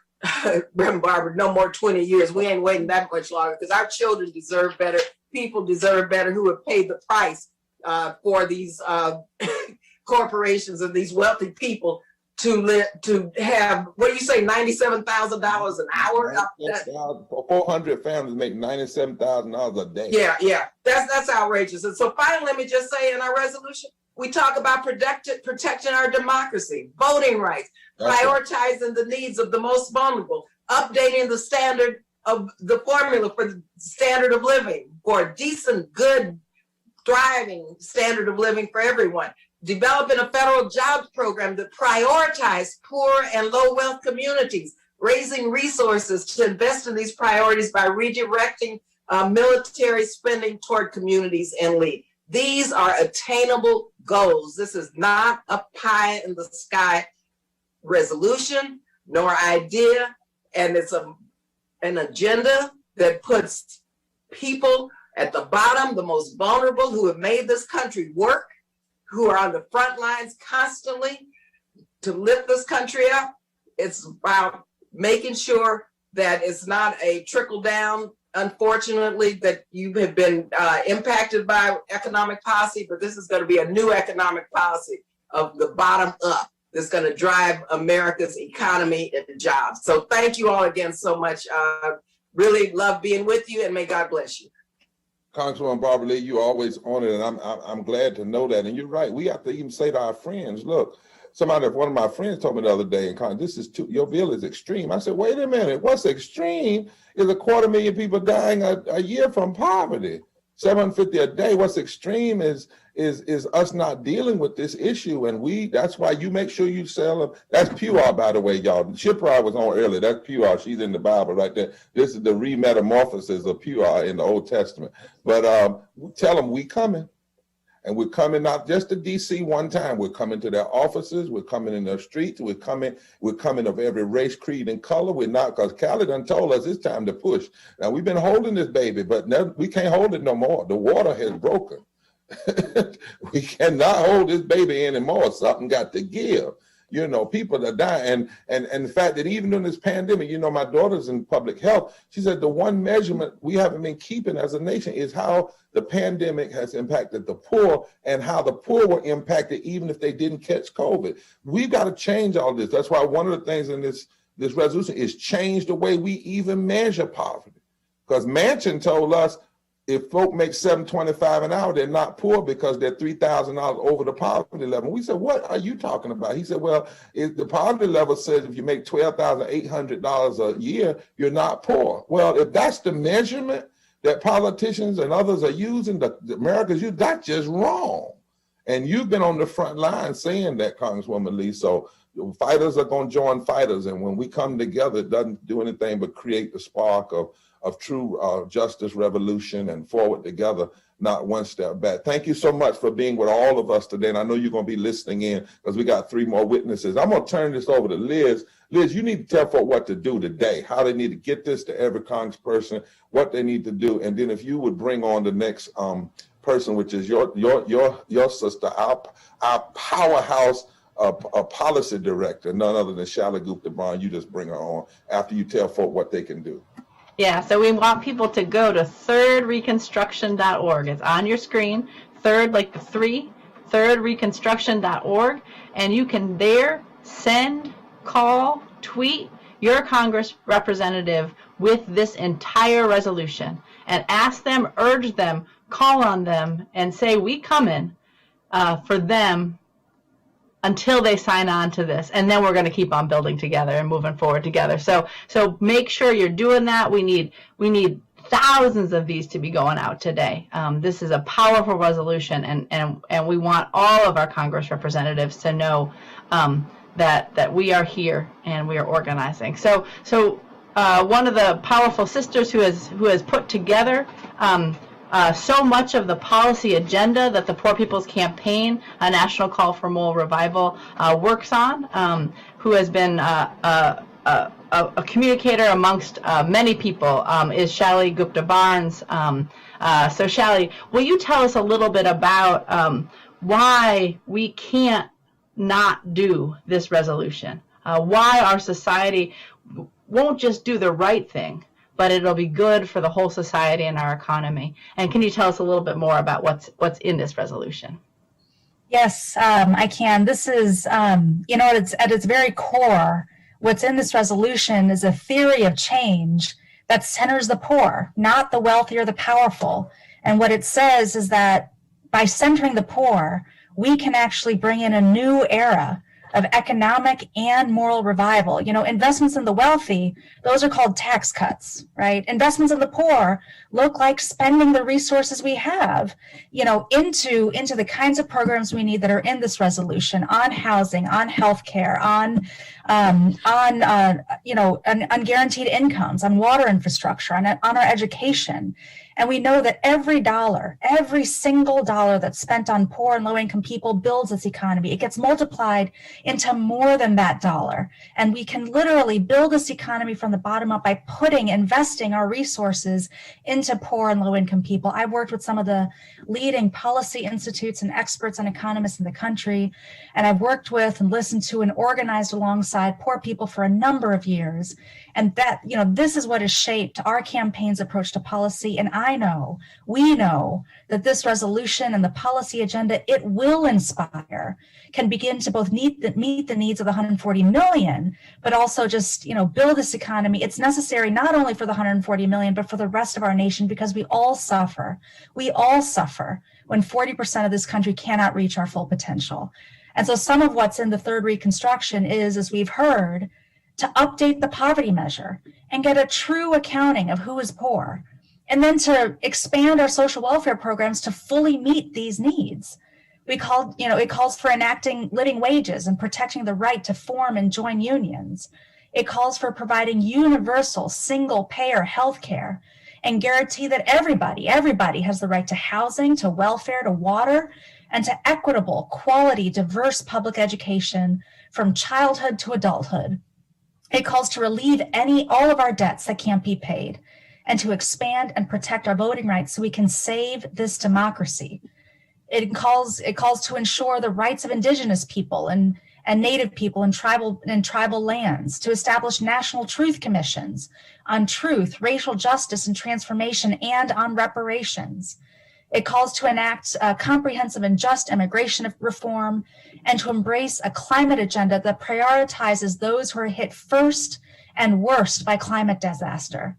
Reverend Barber, no more 20 years. We ain't waiting that much longer, because our children deserve better. People deserve better who have paid the price for these corporations and these wealthy people to have, what do you say, $97,000 an hour? 400 families make $97,000 a day. Yeah, that's outrageous. And so finally, let me just say in our resolution, we talk about protecting our democracy, voting rights, prioritizing the needs of the most vulnerable, updating the standard of the formula for the standard of living, for a decent, good, thriving standard of living for everyone. Developing a federal jobs program that prioritizes poor and low wealth communities, raising resources to invest in these priorities by redirecting military spending toward communities in need. These are attainable goals. This is not a pie in the sky resolution nor idea, and it's an agenda that puts people at the bottom, the most vulnerable, who have made this country work, who are on the front lines constantly to lift this country up. It's about making sure that it's not a trickle down, unfortunately, that you have been impacted by economic policy, but this is going to be a new economic policy of the bottom up that's going to drive America's economy and jobs. So thank you all again so much. Really love being with you, and may God bless you. Congresswoman Barbara Lee, you always on it, and I'm glad to know that. And you're right. We have to even say to our friends, look, one of my friends told me the other day in Congress, your bill is extreme. I said, wait a minute, what's extreme is 250,000 people dying a year from poverty, 750 a day. What's extreme is us not dealing with this issue, and that's why you make sure you sell them. That's Puar, by the way, y'all. Shipra was on earlier. That's Puar. She's in the Bible right there. This is the remetamorphosis of Puar in the Old Testament. But tell them we coming. And we're coming not just to DC one time. We're coming to their offices. We're coming in their streets. We're coming of every race, creed, and color. We're not, because Callie done told us it's time to push. Now, we've been holding this baby, but now we can't hold it no more. The water has broken. We cannot hold this baby anymore. Something got to give. You know, people are dying. And the fact that even during this pandemic, you know, my daughter's in public health. She said the one measurement we haven't been keeping as a nation is how the pandemic has impacted the poor and how the poor were impacted even if they didn't catch COVID. We've got to change all this. That's why one of the things in this resolution is change the way we even measure poverty. Because Manchin told us if folk make $7.25 an hour, they're not poor because they're $3,000 over the poverty level. We said, what are you talking about? He said, well, if the poverty level says if you make $12,800 a year, you're not poor. Well, if that's the measurement that politicians and others are using, the Americans use, that's just wrong. And you've been on the front line saying that, Congresswoman Lee. So fighters are going to join fighters. And when we come together, it doesn't do anything but create the spark of true justice revolution and forward together, not one step back. Thank you so much for being with all of us today. And I know you're going to be listening in because we got 3 more witnesses. I'm going to turn this over to Liz. Liz, you need to tell folks what to do today, how they need to get this to every congressperson, what they need to do. And then if you would bring on the next person, which is your sister, our powerhouse policy director, none other than Shalli Gupta-Braun. You just bring her on after you tell folk what they can do. Yeah, so we want people to go to thirdreconstruction.org. It's on your screen, third like the 3, thirdreconstruction.org, and you can there send, call, tweet your Congress representative with this entire resolution and ask them, urge them, call on them, and say, we come in for them until they sign on to this, and then we're going to keep on building together and moving forward together. So make sure you're doing that. We need thousands of these to be going out today. This is a powerful resolution, and we want all of our Congress representatives to know that we are here and we are organizing. So one of the powerful sisters who has put together so much of the policy agenda that the Poor People's Campaign, a National Call for Moral Revival, works on, who has been a communicator amongst many people, is Shalli Gupta-Barnes. So Shalli, will you tell us a little bit about why we can't not do this resolution? Why our society won't just do the right thing, but it'll be good for the whole society and our economy. And can you tell us a little bit more about what's in this resolution? Yes, I can. This is, at its very core, what's in this resolution is a theory of change that centers the poor, not the wealthy or the powerful. And what it says is that by centering the poor, we can actually bring in a new era of economic and moral revival. Investments in the wealthy, those are called tax cuts, right? Investments in the poor look like spending the resources we have, into the kinds of programs we need that are in this resolution, on housing, on healthcare, on guaranteed incomes, on water infrastructure, on our education. And we know that every single dollar that's spent on poor and low-income people builds this economy. It gets multiplied into more than that dollar. And we can literally build this economy from the bottom up by investing our resources into poor and low-income people. I've worked with some of the leading policy institutes and experts and economists in the country, and I've worked with and listened to and organized alongside poor people for a number of years. And that, this is what has shaped our campaign's approach to policy. And we know that this resolution and the policy agenda it will inspire can begin to both meet the needs of the 140 million, but also just, build this economy. It's necessary not only for the 140 million, but for the rest of our nation, because we all suffer. We all suffer when 40% of this country cannot reach our full potential. And so some of what's in the third Reconstruction is, as we've heard, to update the poverty measure and get a true accounting of who is poor, and then to expand our social welfare programs to fully meet these needs. It calls for enacting living wages and protecting the right to form and join unions. It calls for providing universal single-payer health care and guarantee that everybody has the right to housing, to welfare, to water, and to equitable, quality, diverse public education from childhood to adulthood. It calls to relieve all of our debts that can't be paid, and to expand and protect our voting rights so we can save this democracy. It calls to ensure the rights of indigenous people and native people and tribal lands, to establish national truth commissions on truth, racial justice and transformation, and on reparations. It calls to enact comprehensive and just immigration reform, and to embrace a climate agenda that prioritizes those who are hit first and worst by climate disaster.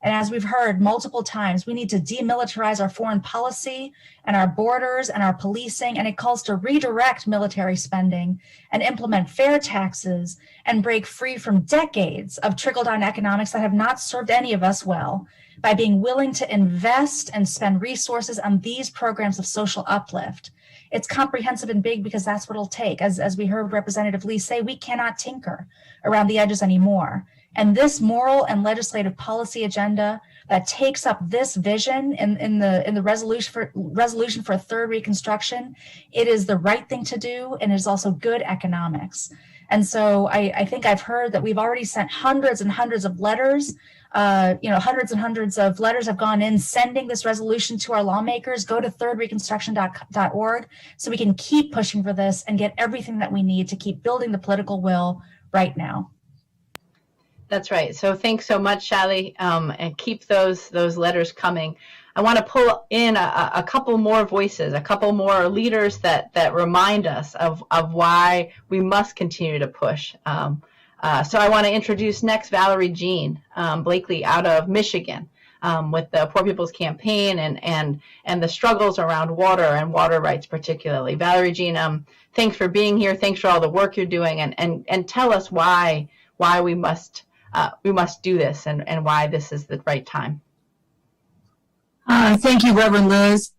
And as we've heard multiple times, we need to demilitarize our foreign policy and our borders and our policing. And it calls to redirect military spending and implement fair taxes and break free from decades of trickle-down economics that have not served any of us well by being willing to invest and spend resources on these programs of social uplift. It's comprehensive and big because that's what it'll take. As we heard Representative Lee say, we cannot tinker around the edges anymore. And this moral and legislative policy agenda that takes up this vision in the resolution for a third Reconstruction, it is the right thing to do, and it is also good economics. And so I think I've heard that we've already sent hundreds and hundreds of letters. Hundreds and hundreds of letters have gone in sending this resolution to our lawmakers. Go to thirdreconstruction.org so we can keep pushing for this and get everything that we need to keep building the political will right now. That's right. So thanks so much, Shally, and keep those letters coming. I want to pull in a couple more voices, a couple more leaders that remind us of why we must continue to push. So I want to introduce next Valerie Jean Blakely out of Michigan with the Poor People's Campaign and the struggles around water and water rights particularly. Valerie Jean, thanks for being here. Thanks for all the work you're doing, and tell us why we must do this and why this is the right time. Thank you, Reverend Liz.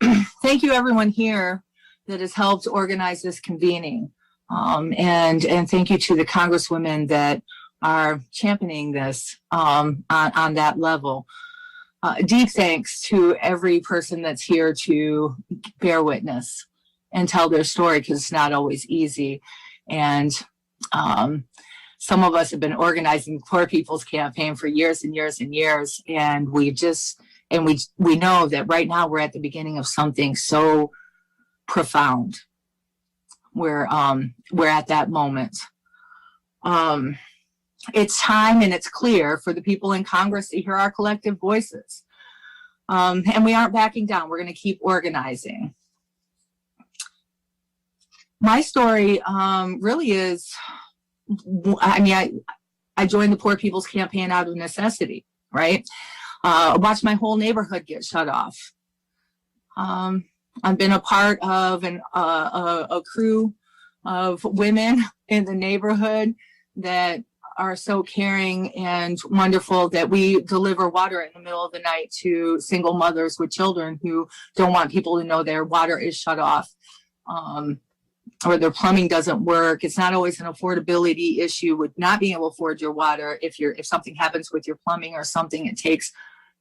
Thank you, everyone here that has helped organize this convening. And thank you to the Congresswomen that are championing this on that level. Deep thanks to every person that's here to bear witness and tell their story, because it's not always easy. And some of us have been organizing the Poor People's Campaign for years and years and years, and we know that right now we're at the beginning of something so profound. We're at that moment. It's time and it's clear for the people in Congress to hear our collective voices. And we aren't backing down. We're going to keep organizing. My story really is, I joined the Poor People's Campaign out of necessity, right? I watched my whole neighborhood get shut off. I've been a part of a crew of women in the neighborhood that are so caring and wonderful that we deliver water in the middle of the night to single mothers with children who don't want people to know their water is shut off, or their plumbing doesn't work. It's not always an affordability issue with not being able to afford your water. If something happens with your plumbing or something, it takes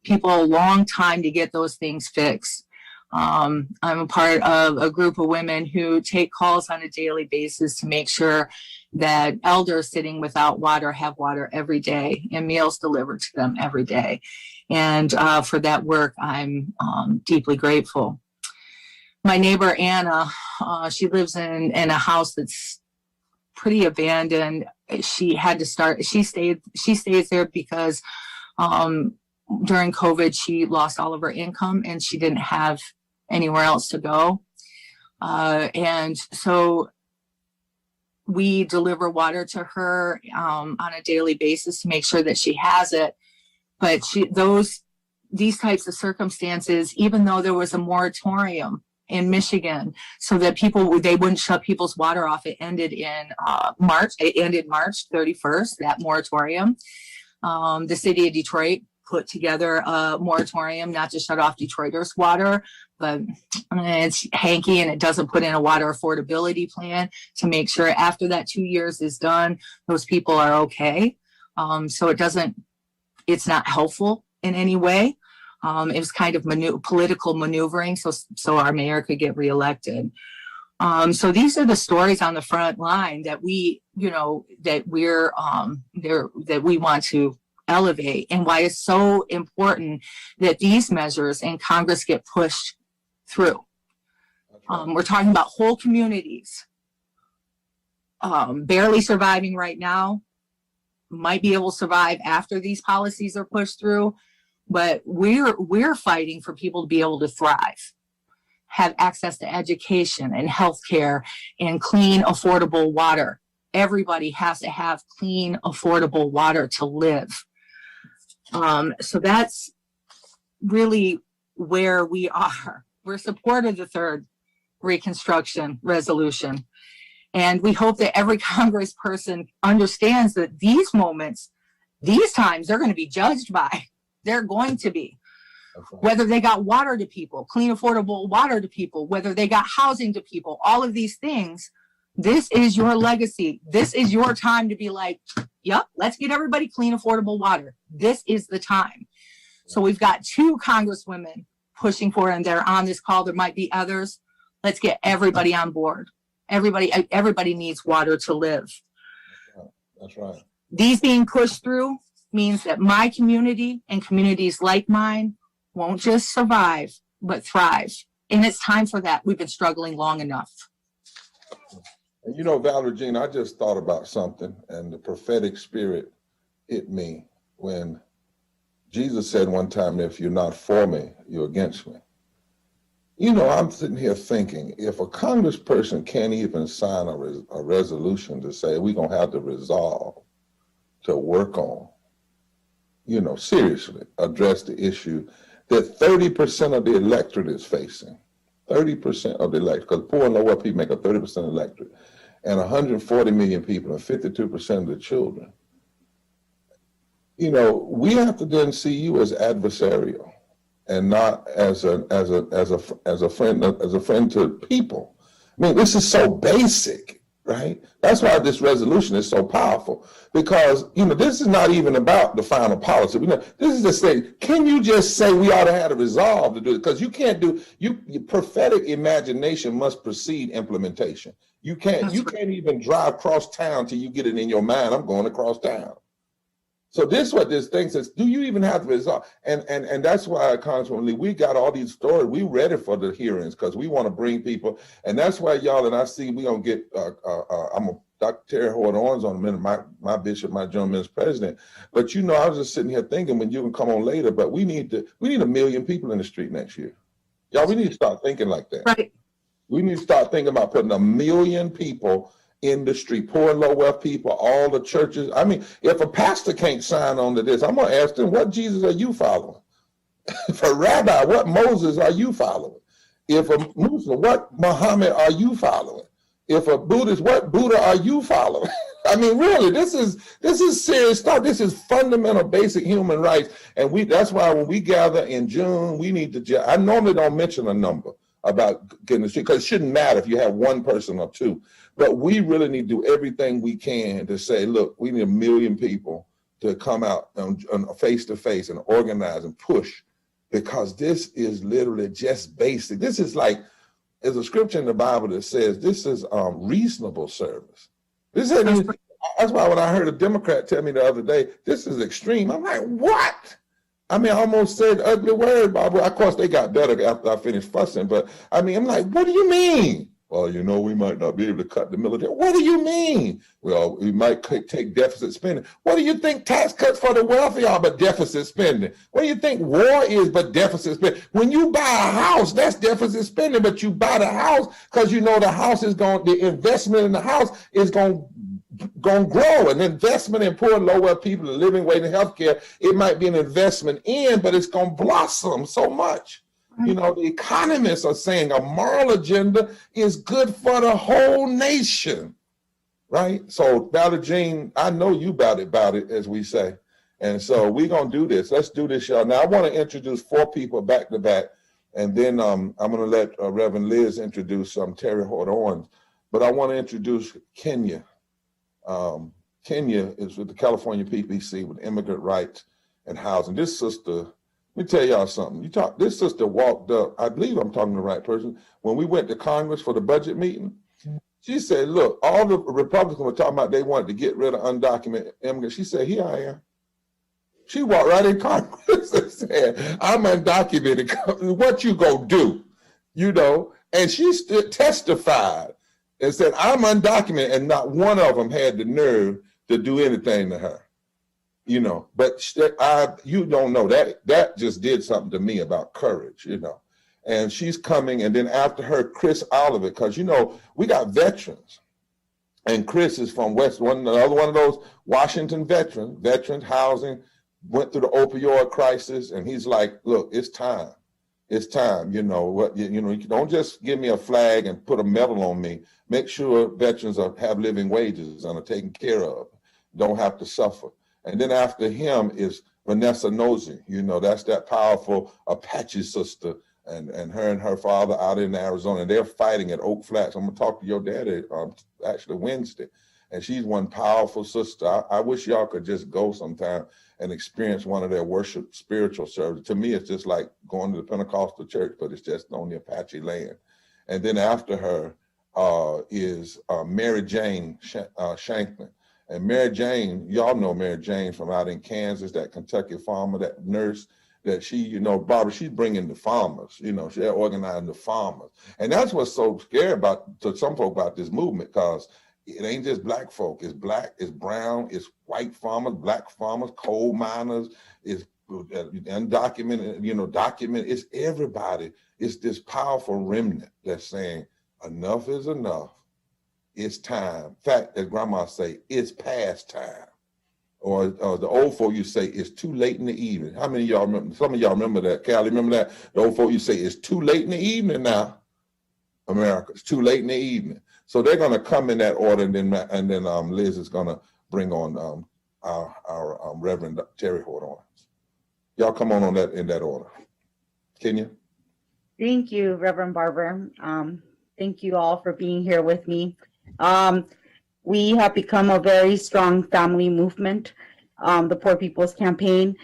people a long time to get those things fixed. I'm a part of a group of women who take calls on a daily basis to make sure that elders sitting without water have water every day and meals delivered to them every day. And for that work, I'm deeply grateful. My neighbor, Anna, she lives in a house that's pretty abandoned. She stays there because during COVID, she lost all of her income and she didn't have anywhere else to go. And so we deliver water to her on a daily basis to make sure that she has it. But these types of circumstances, even though there was a moratorium in Michigan so that they wouldn't shut people's water off, it ended in March. It ended March 31st, that moratorium. The city of Detroit put together a moratorium not to shut off Detroiters' water, but it's hanky and it doesn't put in a water affordability plan to make sure after that 2 years is done, those people are okay. So it's not helpful in any way. It was kind of political maneuvering so our mayor could get reelected. So these are the stories on the front line that we want to elevate, and why it's so important that these measures in Congress get pushed through. We're talking about whole communities barely surviving right now, might be able to survive after these policies are pushed through, but we're fighting for people to be able to thrive, have access to education and healthcare and clean, affordable water. Everybody has to have clean, affordable water to live. So that's really where we are. We're supportive of the third Reconstruction resolution. And we hope that every congressperson understands that these moments, these times, they're going to be judged by. They're going to be. Whether they got water to people, clean, affordable water to people, whether they got housing to people, all of these things, this is your legacy. This is your time to be like, yep, let's get everybody clean, affordable water. This is the time. So we've got 2 congresswomen pushing for it, and they're on this call. There might be others. Let's get everybody on board. Everybody needs water to live. That's right. These being pushed through means that my community and communities like mine won't just survive, but thrive. And it's time for that. We've been struggling long enough. And you know, Valerie Jean, I just thought about something, and the prophetic spirit hit me when Jesus said one time, if you're not for me, you're against me. You know, I'm sitting here thinking, if a congressperson can't even sign a resolution to say we're going to have to resolve to work on, you know, seriously address the issue that 30% of the electorate is facing. 30% of the electorate, because poor and lower people make up 30% electorate, and 140 million people and 52% of the children. You know, we have to then see you as adversarial and not as a friend to people. I mean, this is so basic, right? That's why this resolution is so powerful, because, you know, this is not even about the final policy. You know, this is just saying, can you just say we ought to have a resolve to do it? Because you can't do, your prophetic imagination must precede implementation. You can't even drive across town till you get it in your mind, I'm going across town. So this is what this thing says, do you even have to resolve? And that's why, Congresswoman Lee, we got all these stories. We ready for the hearings because we want to bring people. And that's why, y'all, and I see we're going to get, Dr. Terry Hoyt Owens on a minute, my bishop, my general minister president. But, you know, I was just sitting here thinking, when you can come on later, but we need 1 million people in the street next year. Y'all, we need to start thinking like that. Right. We need to start thinking about putting 1 million people in the street, poor and low wealth people, all the churches. I mean, if a pastor can't sign on to this, I'm going to ask them, what Jesus are you following? If a rabbi, what Moses are you following? If a Muslim, what Muhammad are you following? If a Buddhist, what Buddha are you following? I mean, really, this is serious stuff. This is fundamental, basic human rights. And that's why when we gather in June, we need to, I normally don't mention a number about getting the street, because it shouldn't matter if you have 1 person or 2. But we really need to do everything we can to say, look, we need 1 million people to come out on face to face and organize and push, because this is literally just basic. This is like, there's a scripture in the Bible that says this is reasonable service. That's why when I heard a Democrat tell me the other day, this is extreme, I'm like, what? I mean, I almost said ugly word, Bob. Of course, they got better after I finished fussing, but I mean, I'm like, what do you mean? Well, you know, we might not be able to cut the military. What do you mean? Well, we might take deficit spending. What do you think tax cuts for the wealthy are but deficit spending? What do you think war is but deficit spending? When you buy a house, that's deficit spending, but you buy the house because you know the house is going, the investment in the house is going to grow. An investment in poor and low wealth people, living wage and healthcare, it might be an investment in, but it's going to blossom so much. You know, the economists are saying a moral agenda is good for the whole nation, right? So, Valerie Jean, I know you about it, as we say. And so we're going to do this. Let's do this, y'all. Now, I want to introduce 4 people back to back, and then I'm going to let Reverend Liz introduce Terry Hoyt Owens. But I want to introduce Kenya. Kenya is with the California PPC with immigrant rights and housing. This sister, let me tell y'all something. This sister walked up, I believe I'm talking to the right person, when we went to Congress for the budget meeting. She said, look, all the Republicans were talking about they wanted to get rid of undocumented immigrants. She said, here I am. She walked right in Congress and said, I'm undocumented. What you gonna do? You know, and she testified and said, I'm undocumented, and not one of them had the nerve to do anything to her. You know, but you don't know that just did something to me about courage, you know. And she's coming, and then after her, Chris Oliver, because, you know, we got veterans. And Chris is from another one of those Washington veterans housing, went through the opioid crisis, and he's like, look, it's time. It's time. You know, you don't just give me a flag and put a medal on me. Make sure veterans have living wages and are taken care of, don't have to suffer. And then after him is Vanessa Nosey. You know, that's that powerful Apache sister, and her father out in Arizona, and they're fighting at Oak Flats. I'm gonna talk to your daddy actually Wednesday, and she's one powerful sister. I wish y'all could just go sometime and experience one of their worship spiritual services. To me, it's just like going to the Pentecostal church, but it's just on the Apache land. And then after her is Mary Jane Shanklin. And Mary Jane, y'all know Mary Jane from out in Kansas, that Kentucky farmer, that nurse, that she, you know, Barbara, she's bringing the farmers, you know, she's organizing the farmers. And that's what's so scary about, to some folk, about this movement, because it ain't just black folk. It's black, it's brown, it's white farmers, black farmers, coal miners, it's undocumented, you know, documented. It's everybody. It's this powerful remnant that's saying, enough is enough. It's time. In fact, as grandma say, it's past time. Or the old folk, you say, it's too late in the evening. How many of y'all remember? Some of y'all remember that. Callie, remember that? The old folk, you say, it's too late in the evening now, America. It's too late in the evening. So they're going to come in that order, and then Liz is going to bring on our Reverend Terry Horton. Y'all come on that in that order. Kenya? Thank you, Reverend Barber. Thank you all for being here with me. We have become a very strong family movement, the Poor People's Campaign.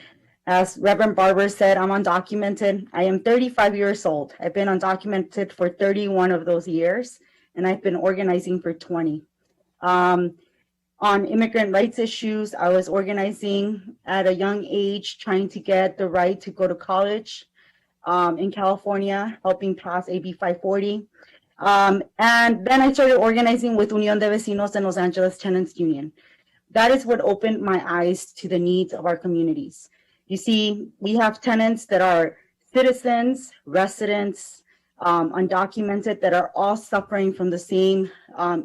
As Reverend Barber said, I'm undocumented. I am 35 years old. I've been undocumented for 31 of those years, and I've been organizing for 20. On immigrant rights issues, I was organizing at a young age, trying to get the right to go to college in California, helping pass AB 540. And then I started organizing with Unión de Vecinos and Los Angeles Tenants Union. That is what opened my eyes to the needs of our communities. You see, we have tenants that are citizens, residents, undocumented, that are all suffering from the same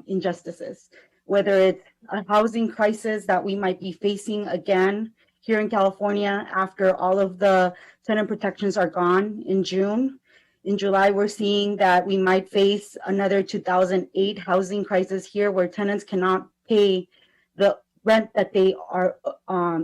injustices, whether it's a housing crisis that we might be facing again here in California after all of the tenant protections are gone in June. In July, we're seeing that we might face another 2008 housing crisis here, where tenants cannot pay the rent that they are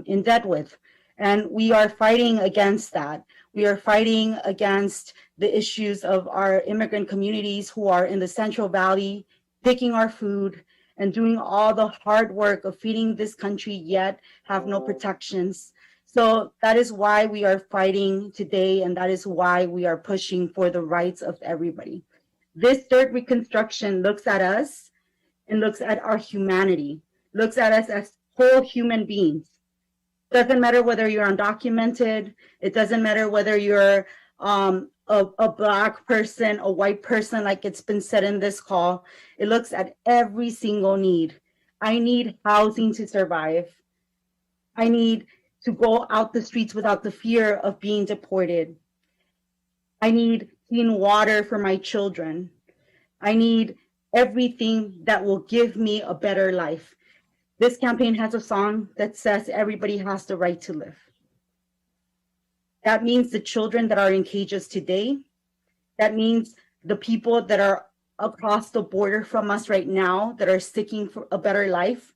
in debt with. And we are fighting against that. We are fighting against the issues of our immigrant communities who are in the Central Valley, picking our food and doing all the hard work of feeding this country, yet have no protections. So that is why we are fighting today, and that is why we are pushing for the rights of everybody. This third Reconstruction looks at us and looks at our humanity, looks at us as whole human beings. Doesn't matter whether you're undocumented, it doesn't matter whether you're a Black person, a white person, like it's been said in this call. It looks at every single need. I need housing to survive. I need to go out the streets without the fear of being deported. I need clean water for my children. I need everything that will give me a better life. This campaign has a song that says everybody has the right to live. That means the children that are in cages today. That means the people that are across the border from us right now that are seeking for a better life.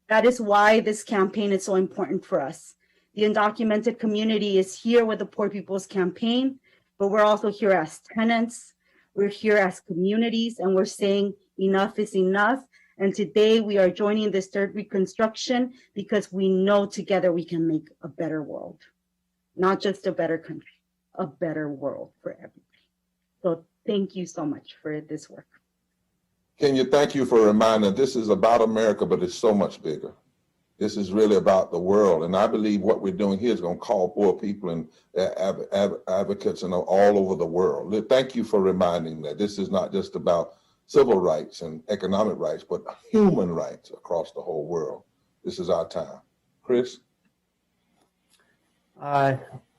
That is why this campaign is so important for us. The undocumented community is here with the Poor People's Campaign, but we're also here as tenants. We're here as communities, and we're saying enough is enough. And today we are joining this third Reconstruction because we know together we can make a better world. Not just a better country, a better world for everybody. So thank you so much for this work. Kenya, thank you for reminding us this is about America, but it's so much bigger. This is really about the world. And I believe what we're doing here is going to call poor people and advocates all over the world. Thank you for reminding that this is not just about civil rights and economic rights, but human rights across the whole world. This is our time. Chris?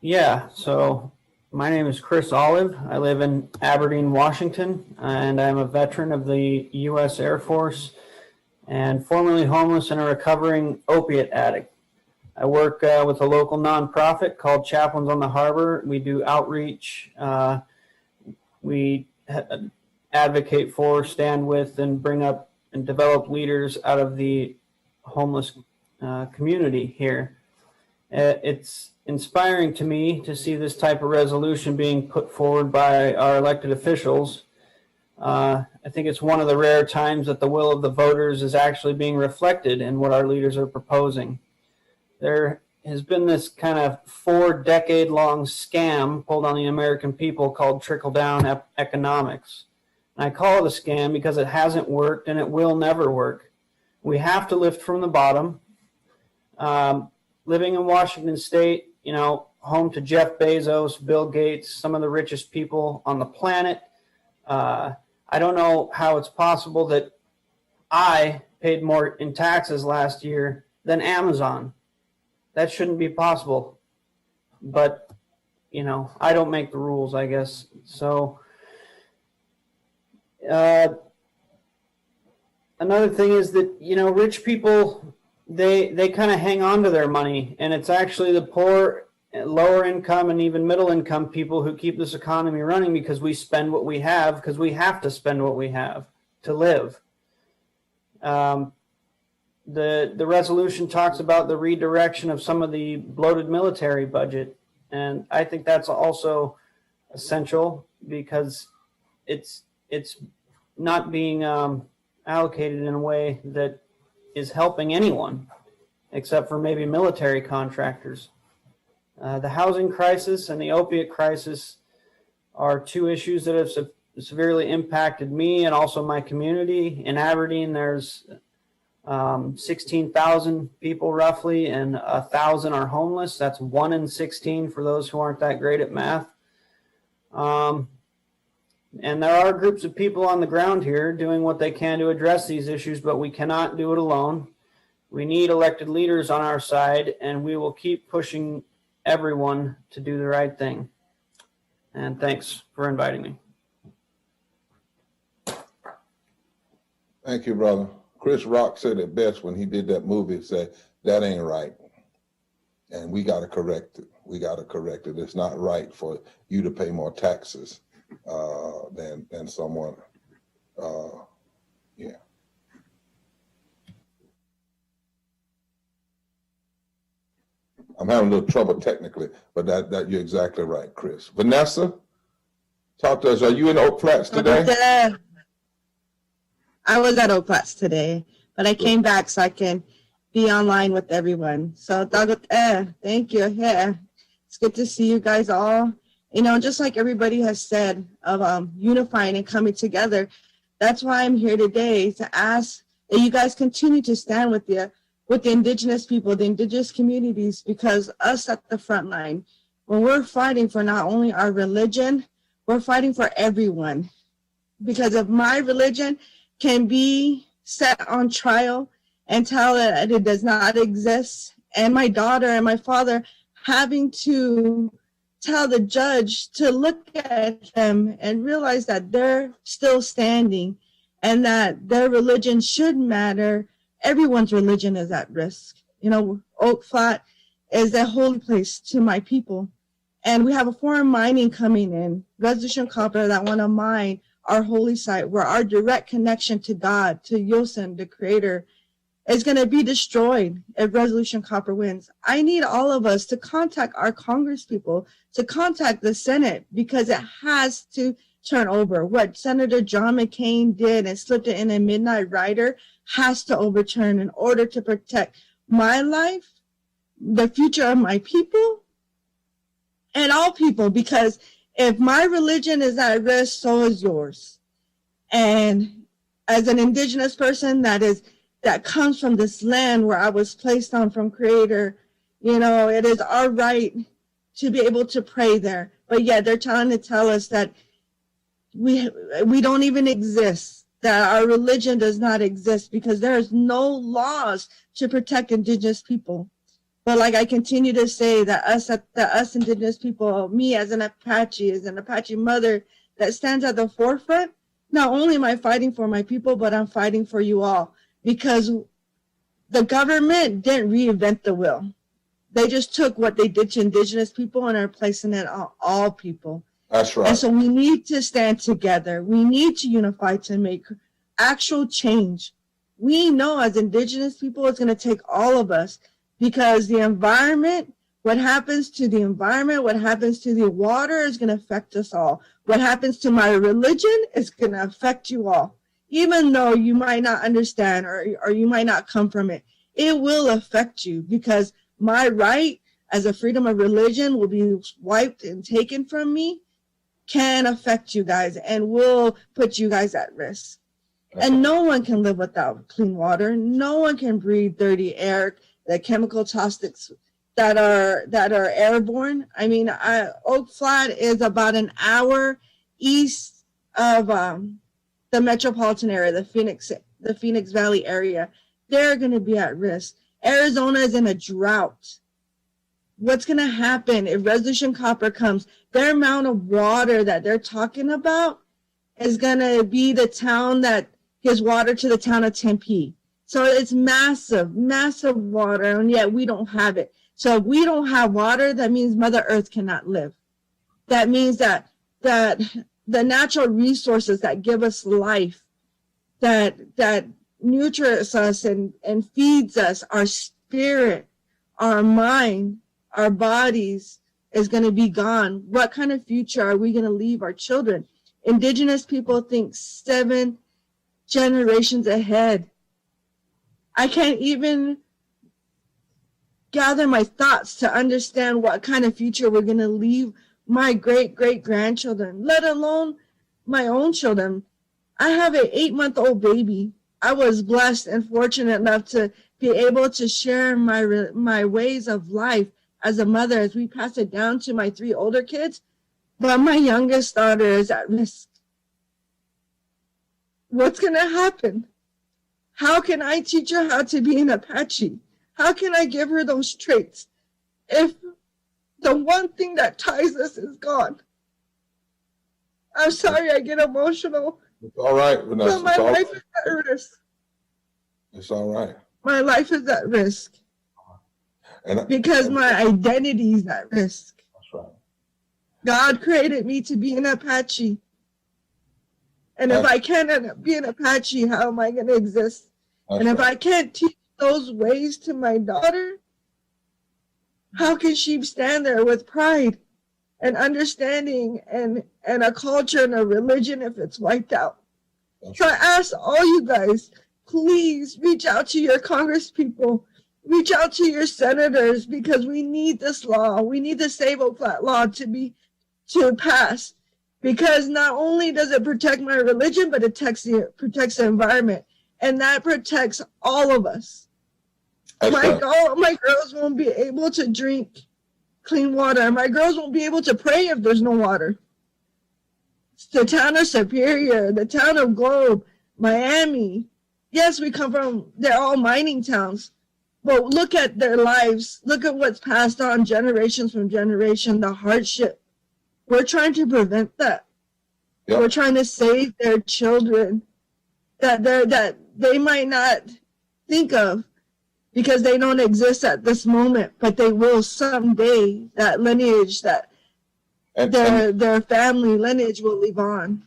Yeah, so my name is Chris Olive. I live in Aberdeen, Washington, and I'm a veteran of the U.S. Air Force and formerly homeless and a recovering opiate addict. I work with a local nonprofit called Chaplains on the Harbor. We do outreach. We advocate for, stand with, and bring up and develop leaders out of the homeless community here. It's inspiring to me to see this type of resolution being put forward by our elected officials. I think it's one of the rare times that the will of the voters is actually being reflected in what our leaders are proposing. There has been this kind of 4-decade-long scam pulled on the American people called trickle-down economics. And I call it a scam because it hasn't worked and it will never work. We have to lift from the bottom. Living in Washington State, you know, home to Jeff Bezos, Bill Gates, some of the richest people on the planet. I don't know how it's possible that I paid more in taxes last year than Amazon. That shouldn't be possible. But, you know, I don't make the rules, I guess. So, another thing is that, you know, rich people, they kind of hang on to their money, and it's actually the poor, lower income, and even middle income people who keep this economy running because we spend what we have, because we have to spend what we have to live. The resolution talks about the redirection of some of the bloated military budget, and I think that's also essential because it's not being allocated in a way that is helping anyone except for maybe military contractors. The housing crisis and the opiate crisis are two issues that have severely impacted me and also my community. In Aberdeen, there's 16,000 people roughly, and 1,000 are homeless. That's 1 in 16 for those who aren't that great at math. And there are groups of people on the ground here doing what they can to address these issues, but we cannot do it alone. We need elected leaders on our side, and we will keep pushing everyone to do the right thing. And thanks for inviting me. Thank you, brother. Chris Rock said it best when he did that movie, said, that ain't right. And we got to correct it. We got to correct it. It's not right for you to pay more taxes than someone. Yeah. I'm having a little trouble technically, but that you're exactly right, Chris. Vanessa, talk to us. Are you in Oak Flats today? I was at Oak Flats today, but I came back so I can be online with everyone. So thank you. Yeah, it's good to see you guys all. You know, just like everybody has said of unifying and coming together. That's why I'm here today, to ask that you guys continue to stand with the indigenous people, the indigenous communities, because us at the front line, when we're fighting for not only our religion, we're fighting for everyone. Because if my religion can be set on trial and tell that it does not exist, and my daughter and my father having to tell the judge to look at them and realize that they're still standing and that their religion should matter, everyone's religion is at risk. You know, Oak Flat is a holy place to my people. And we have a foreign mining coming in, Resolution Copper, that want to mine our holy site, where our direct connection to God, to Yosen, the creator, is going to be destroyed if Resolution Copper wins. I need all of us to contact our Congress people, to contact the Senate, because it has to turn over. What Senator John McCain did and slipped it in a midnight rider has to overturn in order to protect my life, the future of my people, and all people, because if my religion is at risk, so is yours. And as an indigenous person that comes from this land where I was placed on from Creator, you know, it is our right to be able to pray there. But yet they're trying to tell us that we don't even exist, that our religion does not exist, because there is no laws to protect indigenous people. But like I continue to say, that us indigenous people, me as an Apache mother that stands at the forefront, not only am I fighting for my people, but I'm fighting for you all, because the government didn't reinvent the wheel. They just took what they did to indigenous people and are placing it on all people. That's right. And so we need to stand together. We need to unify to make actual change. We know as indigenous people, it's going to take all of us, because the environment, what happens to the environment, what happens to the water is going to affect us all. What happens to my religion is going to affect you all. Even though you might not understand or you might not come from it, it will affect you, because my right as a freedom of religion will be wiped and taken from me, can affect you guys and will put you guys at risk. And no one can live without clean water. No one can breathe dirty air, the chemical toxics that are airborne. I mean, Oak Flat is about an hour east of the metropolitan area, the Phoenix Valley area. They're going to be at risk. Arizona is in a drought. What's going to happen if Resolution Copper comes? Their amount of water that they're talking about is going to be the town that gives water to the town of Tempe. So it's massive, massive water, and yet we don't have it. So if we don't have water, that means Mother Earth cannot live. That means that the natural resources that give us life, that nurtures us and feeds us, our spirit, our mind, our bodies, is going to be gone. What kind of future are we going to leave our children? Indigenous people think 7 generations ahead. I can't even gather my thoughts to understand what kind of future we're going to leave my great-great-grandchildren, let alone my own children. I have an 8-month-old baby. I was blessed and fortunate enough to be able to share my ways of life as a mother as we pass it down to my 3 older kids. But my youngest daughter is at risk. What's going to happen? How can I teach her how to be an Apache? How can I give her those traits if the one thing that ties us is gone? I'm sorry I get emotional. It's all right, Vanessa. But my life is at risk. It's all right. My life is at risk. Because my identity is at risk. That's right. God created me to be an Apache. And if I can't be an Apache, how am I going to exist? And if I can't teach those ways to my daughter, how can she stand there with pride and understanding and a culture and a religion if it's wiped out? So I ask all you guys, please reach out to your Congress people, reach out to your senators, because we need this law. We need the Save Oak Flat law to pass, because not only does it protect my religion, but it protects the environment, and that protects all of us. My girls won't be able to drink clean water. My girls won't be able to pray if there's no water. The town of Superior, the town of Globe, Miami. Yes, they're all mining towns, but look at their lives. Look at what's passed on generations from generation, the hardship. We're trying to prevent that. Yep. We're trying to save their children that they might not think of because they don't exist at this moment, but they will someday. That lineage, their family lineage will live on.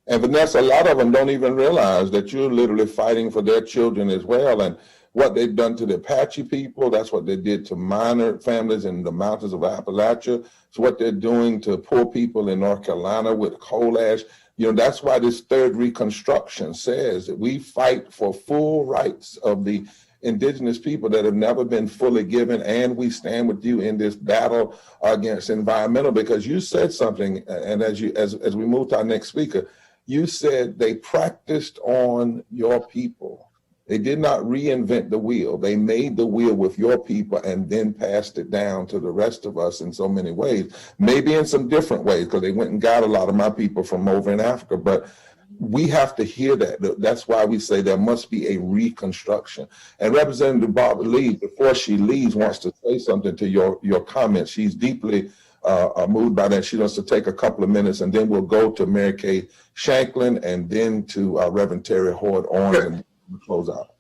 And Vanessa, a lot of them don't even realize that you're literally fighting for their children as well. And what they've done to the Apache people, that's what they did to miner families in the mountains of Appalachia. It's what they're doing to poor people in North Carolina with coal ash. You know, that's why this third Reconstruction says that we fight for full rights of the indigenous people that have never been fully given, and we stand with you in this battle against environmental, because you said something, and as we move to our next speaker, you said they practiced on your people. They did not reinvent the wheel. They made the wheel with your people and then passed it down to the rest of us in so many ways, maybe in some different ways, because they went and got a lot of my people from over in Africa. But we have to hear that. That's why we say there must be a reconstruction. And Representative Barbara Lee, before she leaves, wants to say something to your comments. She's deeply moved by that. She wants to take a couple of minutes, and then we'll go to Mary Kay Shanklin and then to Reverend Terry Hoard on and close out.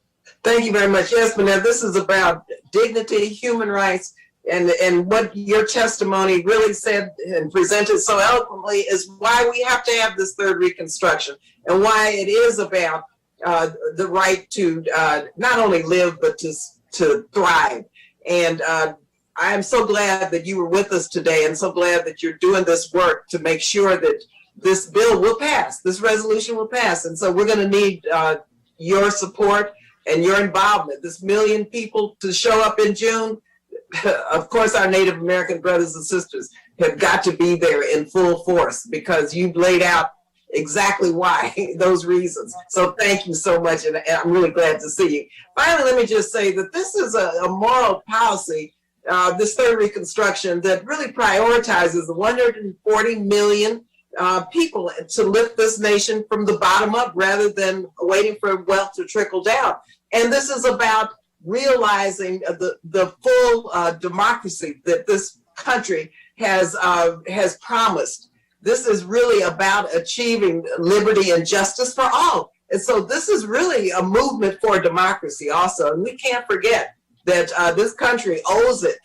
Thank you very much. Yes, Vanessa, this is about dignity, human rights, And what your testimony really said and presented so eloquently is why we have to have this third Reconstruction, and why it is about the right to not only live, but to thrive. And I am so glad that you were with us today, and so glad that you're doing this work to make sure that this bill will pass, this resolution will pass. And so we're going to need your support and your involvement. This million people to show up in June. Of course, our Native American brothers and sisters have got to be there in full force, because you've laid out exactly why, those reasons. So thank you so much, and I'm really glad to see you. Finally, let me just say that this is a moral policy, this third Reconstruction, that really prioritizes the 140 million people to lift this nation from the bottom up, rather than waiting for wealth to trickle down. And this is about realizing the full democracy that this country has promised. This is really about achieving liberty and justice for all. And so this is really a movement for democracy also. And we can't forget that this country owes it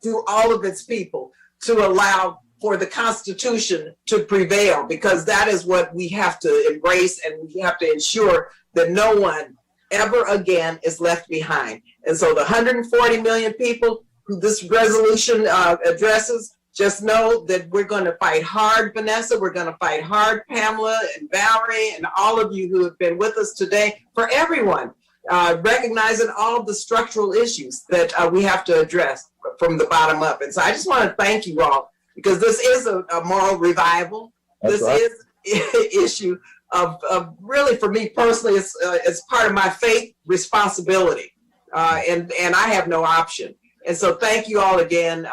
to all of its people to allow for the Constitution to prevail, because that is what we have to embrace, and we have to ensure that no one ever again is left behind. And so the 140 million people who this resolution addresses, just know that we're going to fight hard, Vanessa. We're going to fight hard, Pamela and Valerie, and all of you who have been with us today, for everyone, recognizing all of the structural issues that we have to address from the bottom up. And so I just want to thank you all, because this is a moral revival. That's this right. Is an issue of really, for me personally, it's part of my faith responsibility, and I have no option. And so thank you all again.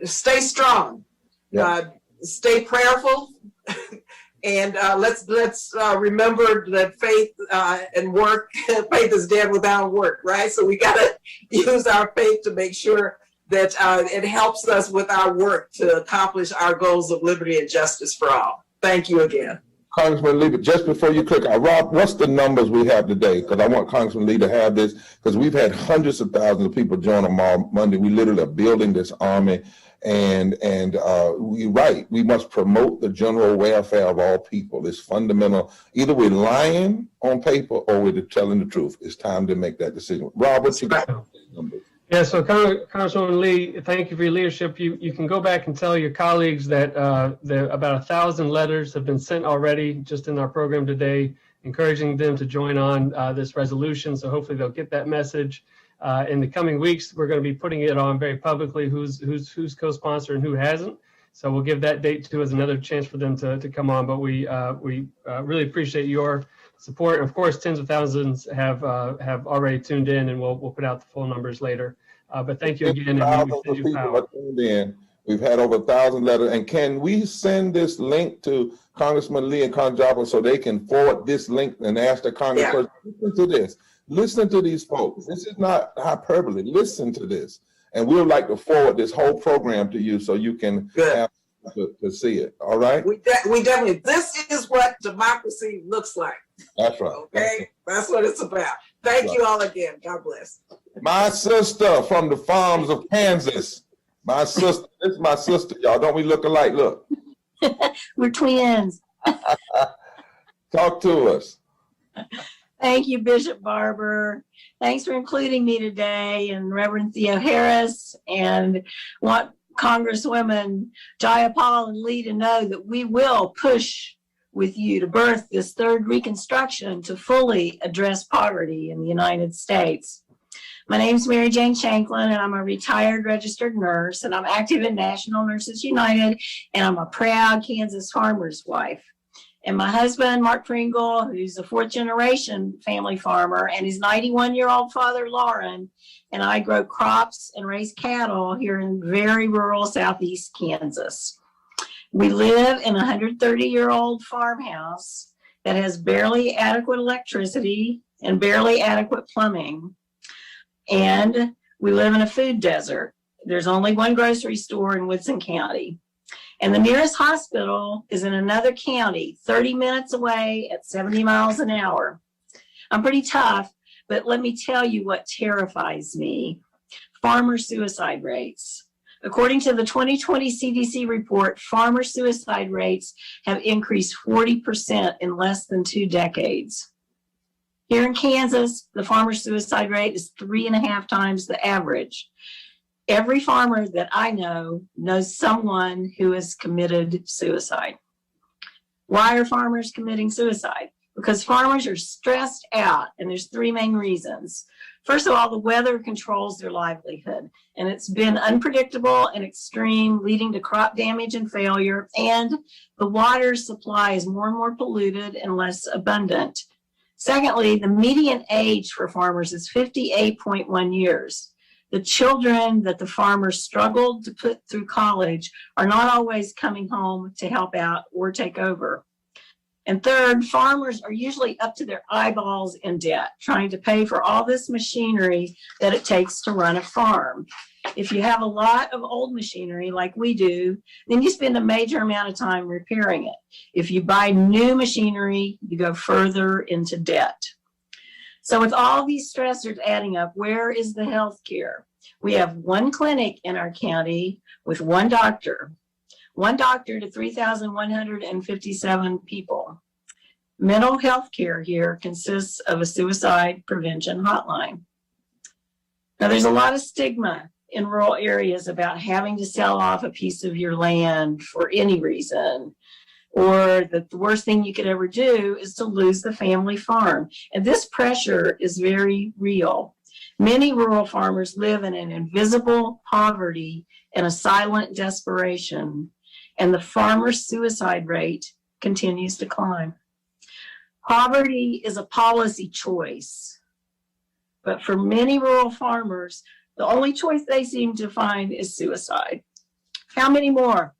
Stay strong, stay prayerful, and let's remember that faith and work, faith is dead without work, right? So we got to use our faith to make sure that it helps us with our work to accomplish our goals of liberty and justice for all. Thank you again. Congressman Lee, but just before you click, Rob, what's the numbers we have today? Because I want Congressman Lee to have this, because we've had hundreds of thousands of people join on Monday. We literally are building this army, and you're right, we must promote the general welfare of all people. It's fundamental. Either we're lying on paper or we're telling the truth. It's time to make that decision. Rob, what you got? Yeah, so Congresswoman Lee, thank you for your leadership. You can go back and tell your colleagues that about 1,000 letters have been sent already just in our program today, encouraging them to join on this resolution. So hopefully they'll get that message. In the coming weeks, we're going to be putting it on very publicly who's co-sponsored and who hasn't. So we'll give that date too as another chance for them to come on. But we really appreciate your support. Of course, tens of thousands have already tuned in, and we'll put out the full numbers later. But thank you again. And We've had over 1,000 letters. And can we send this link to Congressman Lee and Conjaba so they can forward this link and ask the Congressperson, listen to this. Listen to these folks. This is not hyperbole. Listen to this. And we would like to forward this whole program to you so you can have to see it. All right? We definitely, this is what democracy looks like. That's right. Okay? That's what it's about. Thank you all again. God bless. My sister from the farms of Kansas. My sister. This is my sister, y'all. Don't we look alike? Look. We're twins. Talk to us. Thank you, Bishop Barber. Thanks for including me today, and Reverend Theo Harris, and want Congresswomen Jayapal and Lee to know that we will push with you to birth this third Reconstruction to fully address poverty in the United States. My name is Mary Jane Shanklin, and I'm a retired registered nurse, and I'm active in National Nurses United, and I'm a proud Kansas farmer's wife. And my husband, Mark Pringle, who's a fourth generation family farmer, and his 91-year-old father, Lauren, and I grow crops and raise cattle here in very rural southeast Kansas. We live in a 130-year-old farmhouse that has barely adequate electricity and barely adequate plumbing. And we live in a food desert. There's only one grocery store in Woodson County. And the nearest hospital is in another county, 30 minutes away at 70 miles an hour. I'm pretty tough, but let me tell you what terrifies me. farmer suicide rates. According to the 2020 CDC report, farmer suicide rates have increased 40% in less than 2 decades. Here in Kansas, the farmer suicide rate is 3.5 times the average. Every farmer that I know knows someone who has committed suicide. Why are farmers committing suicide? Because farmers are stressed out, and there's 3 main reasons. First of all, the weather controls their livelihood, and it's been unpredictable and extreme, leading to crop damage and failure, and the water supply is more and more polluted and less abundant. Secondly, the median age for farmers is 58.1 years. The children that the farmers struggled to put through college are not always coming home to help out or take over. And third, farmers are usually up to their eyeballs in debt, trying to pay for all this machinery that it takes to run a farm. If you have a lot of old machinery like we do, then you spend a major amount of time repairing it. If you buy new machinery, you go further into debt. So with all these stressors adding up, where is the health care? We have 1 clinic in our county with 1 doctor. 1 doctor to 3,157 people. Mental health care here consists of a suicide prevention hotline. Now, there's a lot of stigma in rural areas about having to sell off a piece of your land for any reason, or that the worst thing you could ever do is to lose the family farm. And this pressure is very real. Many rural farmers live in an invisible poverty and a silent desperation, and the farmer suicide rate continues to climb. Poverty is a policy choice, but for many rural farmers, the only choice they seem to find is suicide. How many more?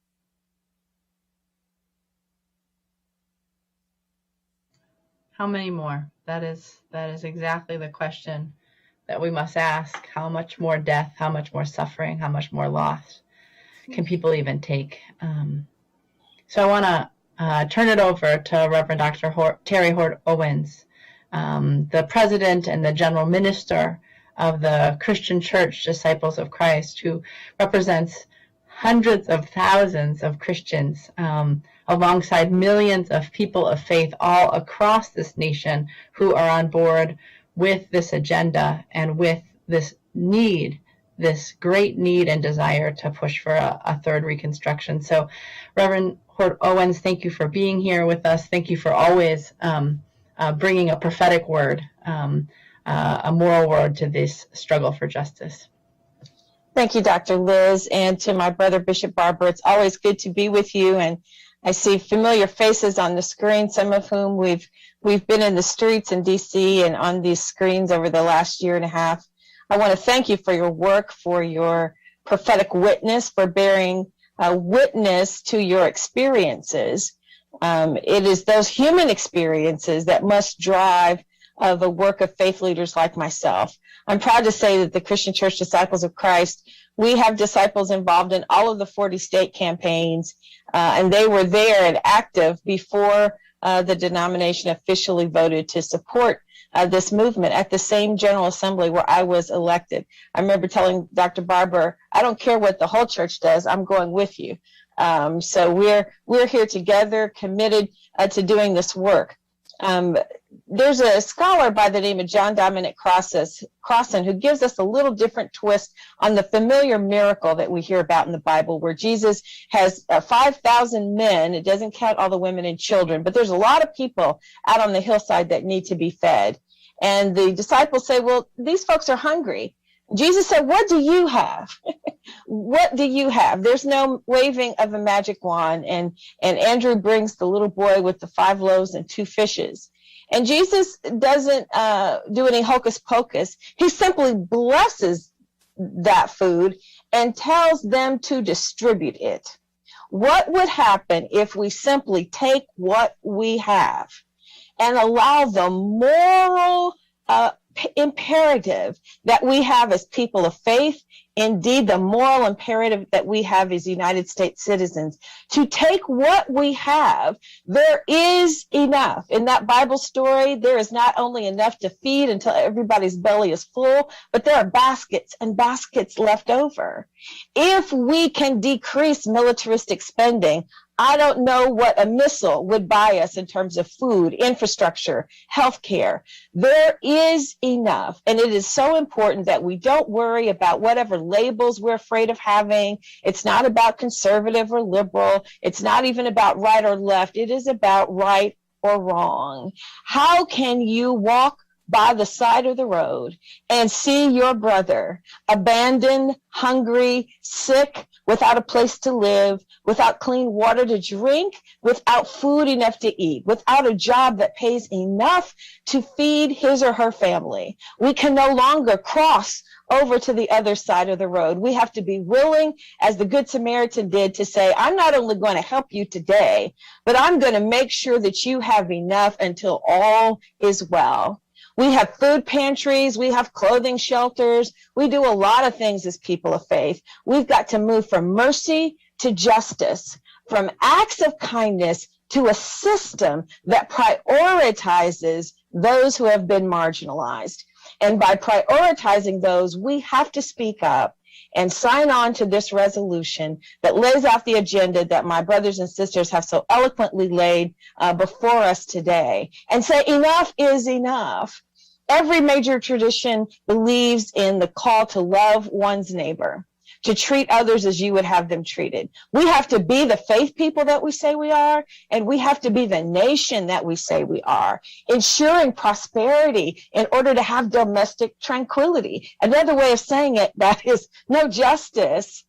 How many more? That is exactly the question that we must ask. How much more death, how much more suffering, how much more loss can people even take? So I want to turn it over to Reverend Dr. Terry Hort Owens, the president and the general minister of the Christian Church Disciples of Christ, who represents hundreds of thousands of Christians alongside millions of people of faith all across this nation who are on board with this agenda and with this need, this great need and desire to push for a third Reconstruction. So, Reverend Hort Owens, thank you for being here with us. Thank you for always bringing a prophetic word, a moral word to this struggle for justice. Thank you, Dr. Liz, and to my brother, Bishop Barber. It's always good to be with you, and I see familiar faces on the screen, some of whom we've been in the streets in D.C. and on these screens over the last 1.5 years. I want to thank you for your work, for your prophetic witness, for bearing witness to your experiences. It is those human experiences that must drive the work of faith leaders like myself. I'm proud to say that the Christian Church Disciples of Christ, we have disciples involved in all of the 40 state campaigns, and they were there and active before the denomination officially voted to support this movement at the same General Assembly where I was elected. I remember telling Dr. Barber, I don't care what the whole church does, I'm going with you. So we're here together, committed to doing this work. There's a scholar by the name of John Dominic Crossan who gives us a little different twist on the familiar miracle that we hear about in the Bible, where Jesus has 5,000 men. It doesn't count all the women and children, but there's a lot of people out on the hillside that need to be fed. And the disciples say, well, these folks are hungry. Jesus said, what do you have? What do you have? There's no waving of a magic wand. And Andrew brings the little boy with the 5 loaves and 2 fishes. And Jesus doesn't do any hocus pocus. He simply blesses that food and tells them to distribute it. What would happen if we simply take what we have and allow the moral imperative that we have as people of faith indeed the moral imperative that we have as United States citizens to take what we have. There is enough. In that Bible story, there is not only enough to feed until everybody's belly is full, but there are baskets and baskets left over. If we can decrease militaristic spending, I don't know what a missile would buy us in terms of food, infrastructure, healthcare. There is enough. And it is so important that we don't worry about whatever labels we're afraid of having. It's not about conservative or liberal. It's not even about right or left. It is about right or wrong. How can you walk by the side of the road and see your brother abandoned, hungry, sick, without a place to live, without clean water to drink, without food enough to eat, without a job that pays enough to feed his or her family? We can no longer cross over to the other side of the road. We have to be willing, as the Good Samaritan did, to say, I'm not only going to help you today, but I'm going to make sure that you have enough until all is well. We have food pantries, we have clothing shelters, we do a lot of things as people of faith. We've got to move from mercy to justice, from acts of kindness to a system that prioritizes those who have been marginalized. And by prioritizing those, we have to speak up and sign on to this resolution that lays out the agenda that my brothers and sisters have so eloquently laid before us today, and say enough is enough. Every major tradition believes in the call to love one's neighbor, to treat others as you would have them treated. We have to be the faith people that we say we are, and we have to be the nation that we say we are, ensuring prosperity in order to have domestic tranquility. Another way of saying it, that is no justice,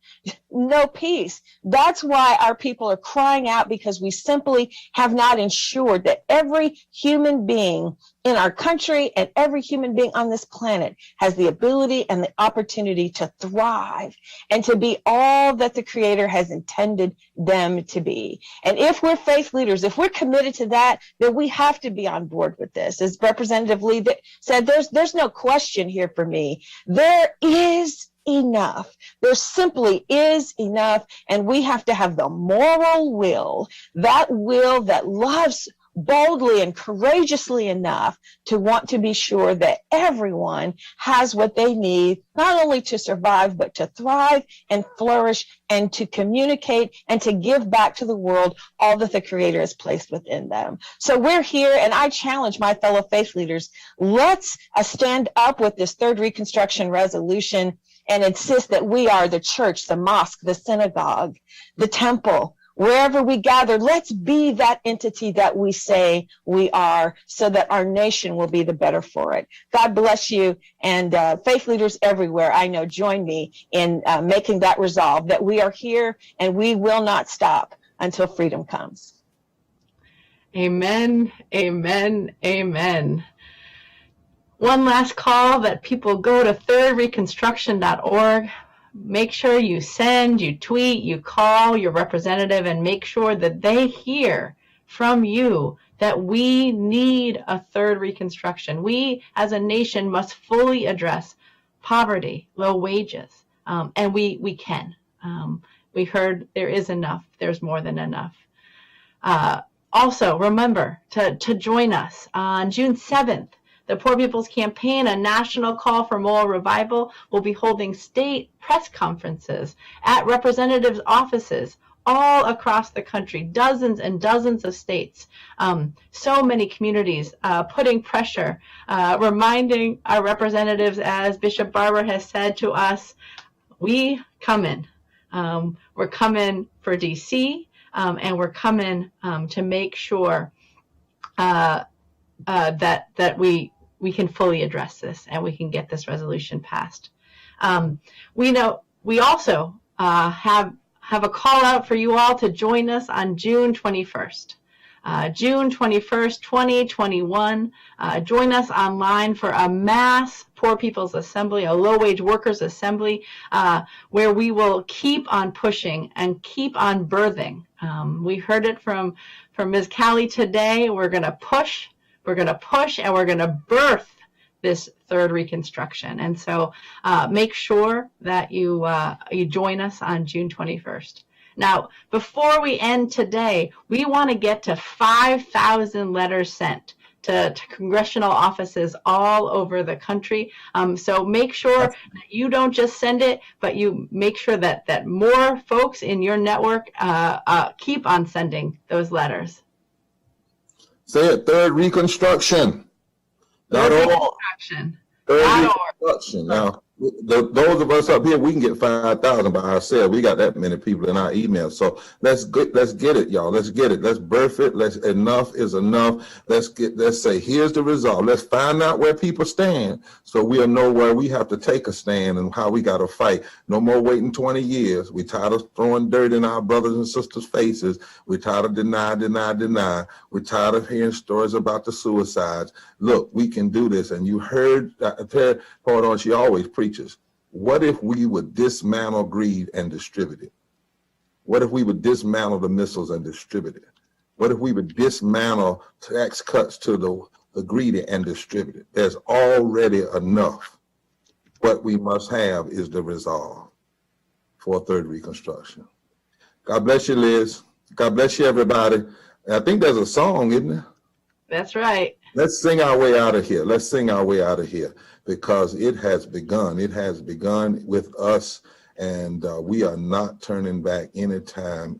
no peace. That's why our people are crying out, because we simply have not ensured that every human being in our country and every human being on this planet has the ability and the opportunity to thrive and to be all that the Creator has intended them to be. And if we're faith leaders, if we're committed to that, then we have to be on board with this. As Representative Lee said, there's no question here for me. There is enough. There simply is enough, and we have to have the moral will that loves boldly and courageously enough to want to be sure that everyone has what they need, not only to survive, but to thrive and flourish and to communicate and to give back to the world all that the Creator has placed within them. So we're here, and I challenge my fellow faith leaders, let's stand up with this third Reconstruction resolution and insist that we are the church, the mosque, the synagogue, the temple, wherever we gather. Let's be that entity that we say we are, so that our nation will be the better for it. God bless you, and faith leaders everywhere, I know, join me in making that resolve, that we are here and we will not stop until freedom comes. Amen, amen, amen. One last call that people go to thirdreconstruction.org. Make sure you send, you tweet, you call your representative, and make sure that they hear from you that we need a third Reconstruction. We as a nation must fully address poverty, low wages, and we can. We heard there is enough. There's more than enough. Also, remember to join us on June 7th. The Poor People's Campaign, a national call for moral revival, will be holding state press conferences at representatives' offices all across the country, dozens and dozens of states, so many communities putting pressure, reminding our representatives, as Bishop Barber has said to us, we coming. We're coming for DC, and we're coming to make sure that we can fully address this and we can get this resolution passed. We also have a call out for you all to join us on June 21st. June 21st, 2021. Join us online for a mass Poor People's Assembly, a low-wage workers' assembly, where we will keep on pushing and keep on birthing. We heard it from Ms. Callie today. We're going to push, and we're going to birth this third Reconstruction. And so make sure that you join us on June 21st. Now, before we end today, we want to get to 5,000 letters sent to congressional offices all over the country. So make sure that you don't just send it, but you make sure that more folks in your network keep on sending those letters. Say it, Third Reconstruction. Third Reconstruction. Third Reconstruction. Now, those of us up here, we can get 5,000 by ourselves. We got that many people in our email. So let's get it, y'all. Let's get it. Let's birth it. Enough is enough. Let's say, here's the result. Let's find out where people stand so we'll know where we have to take a stand and how we got to fight. No more waiting 20 years. We tired of throwing dirt in our brothers and sisters' faces. We're tired of deny. We're tired of hearing stories about the suicides. Look, we can do this. And you heard Terry Porter, she always preaches. What if we would dismantle greed and distribute it? What if we would dismantle the missiles and distribute it? What if we would dismantle tax cuts to the greedy and distribute it? There's already enough. What we must have is the resolve for a third Reconstruction. God bless you, Liz. God bless you, everybody. I think there's a song, isn't there? That's right. Let's sing our way out of here. Let's sing our way out of here because it has begun. It has begun with us, and we are not turning back anytime.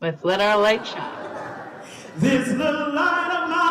Let's let our light shine. This little light of mine.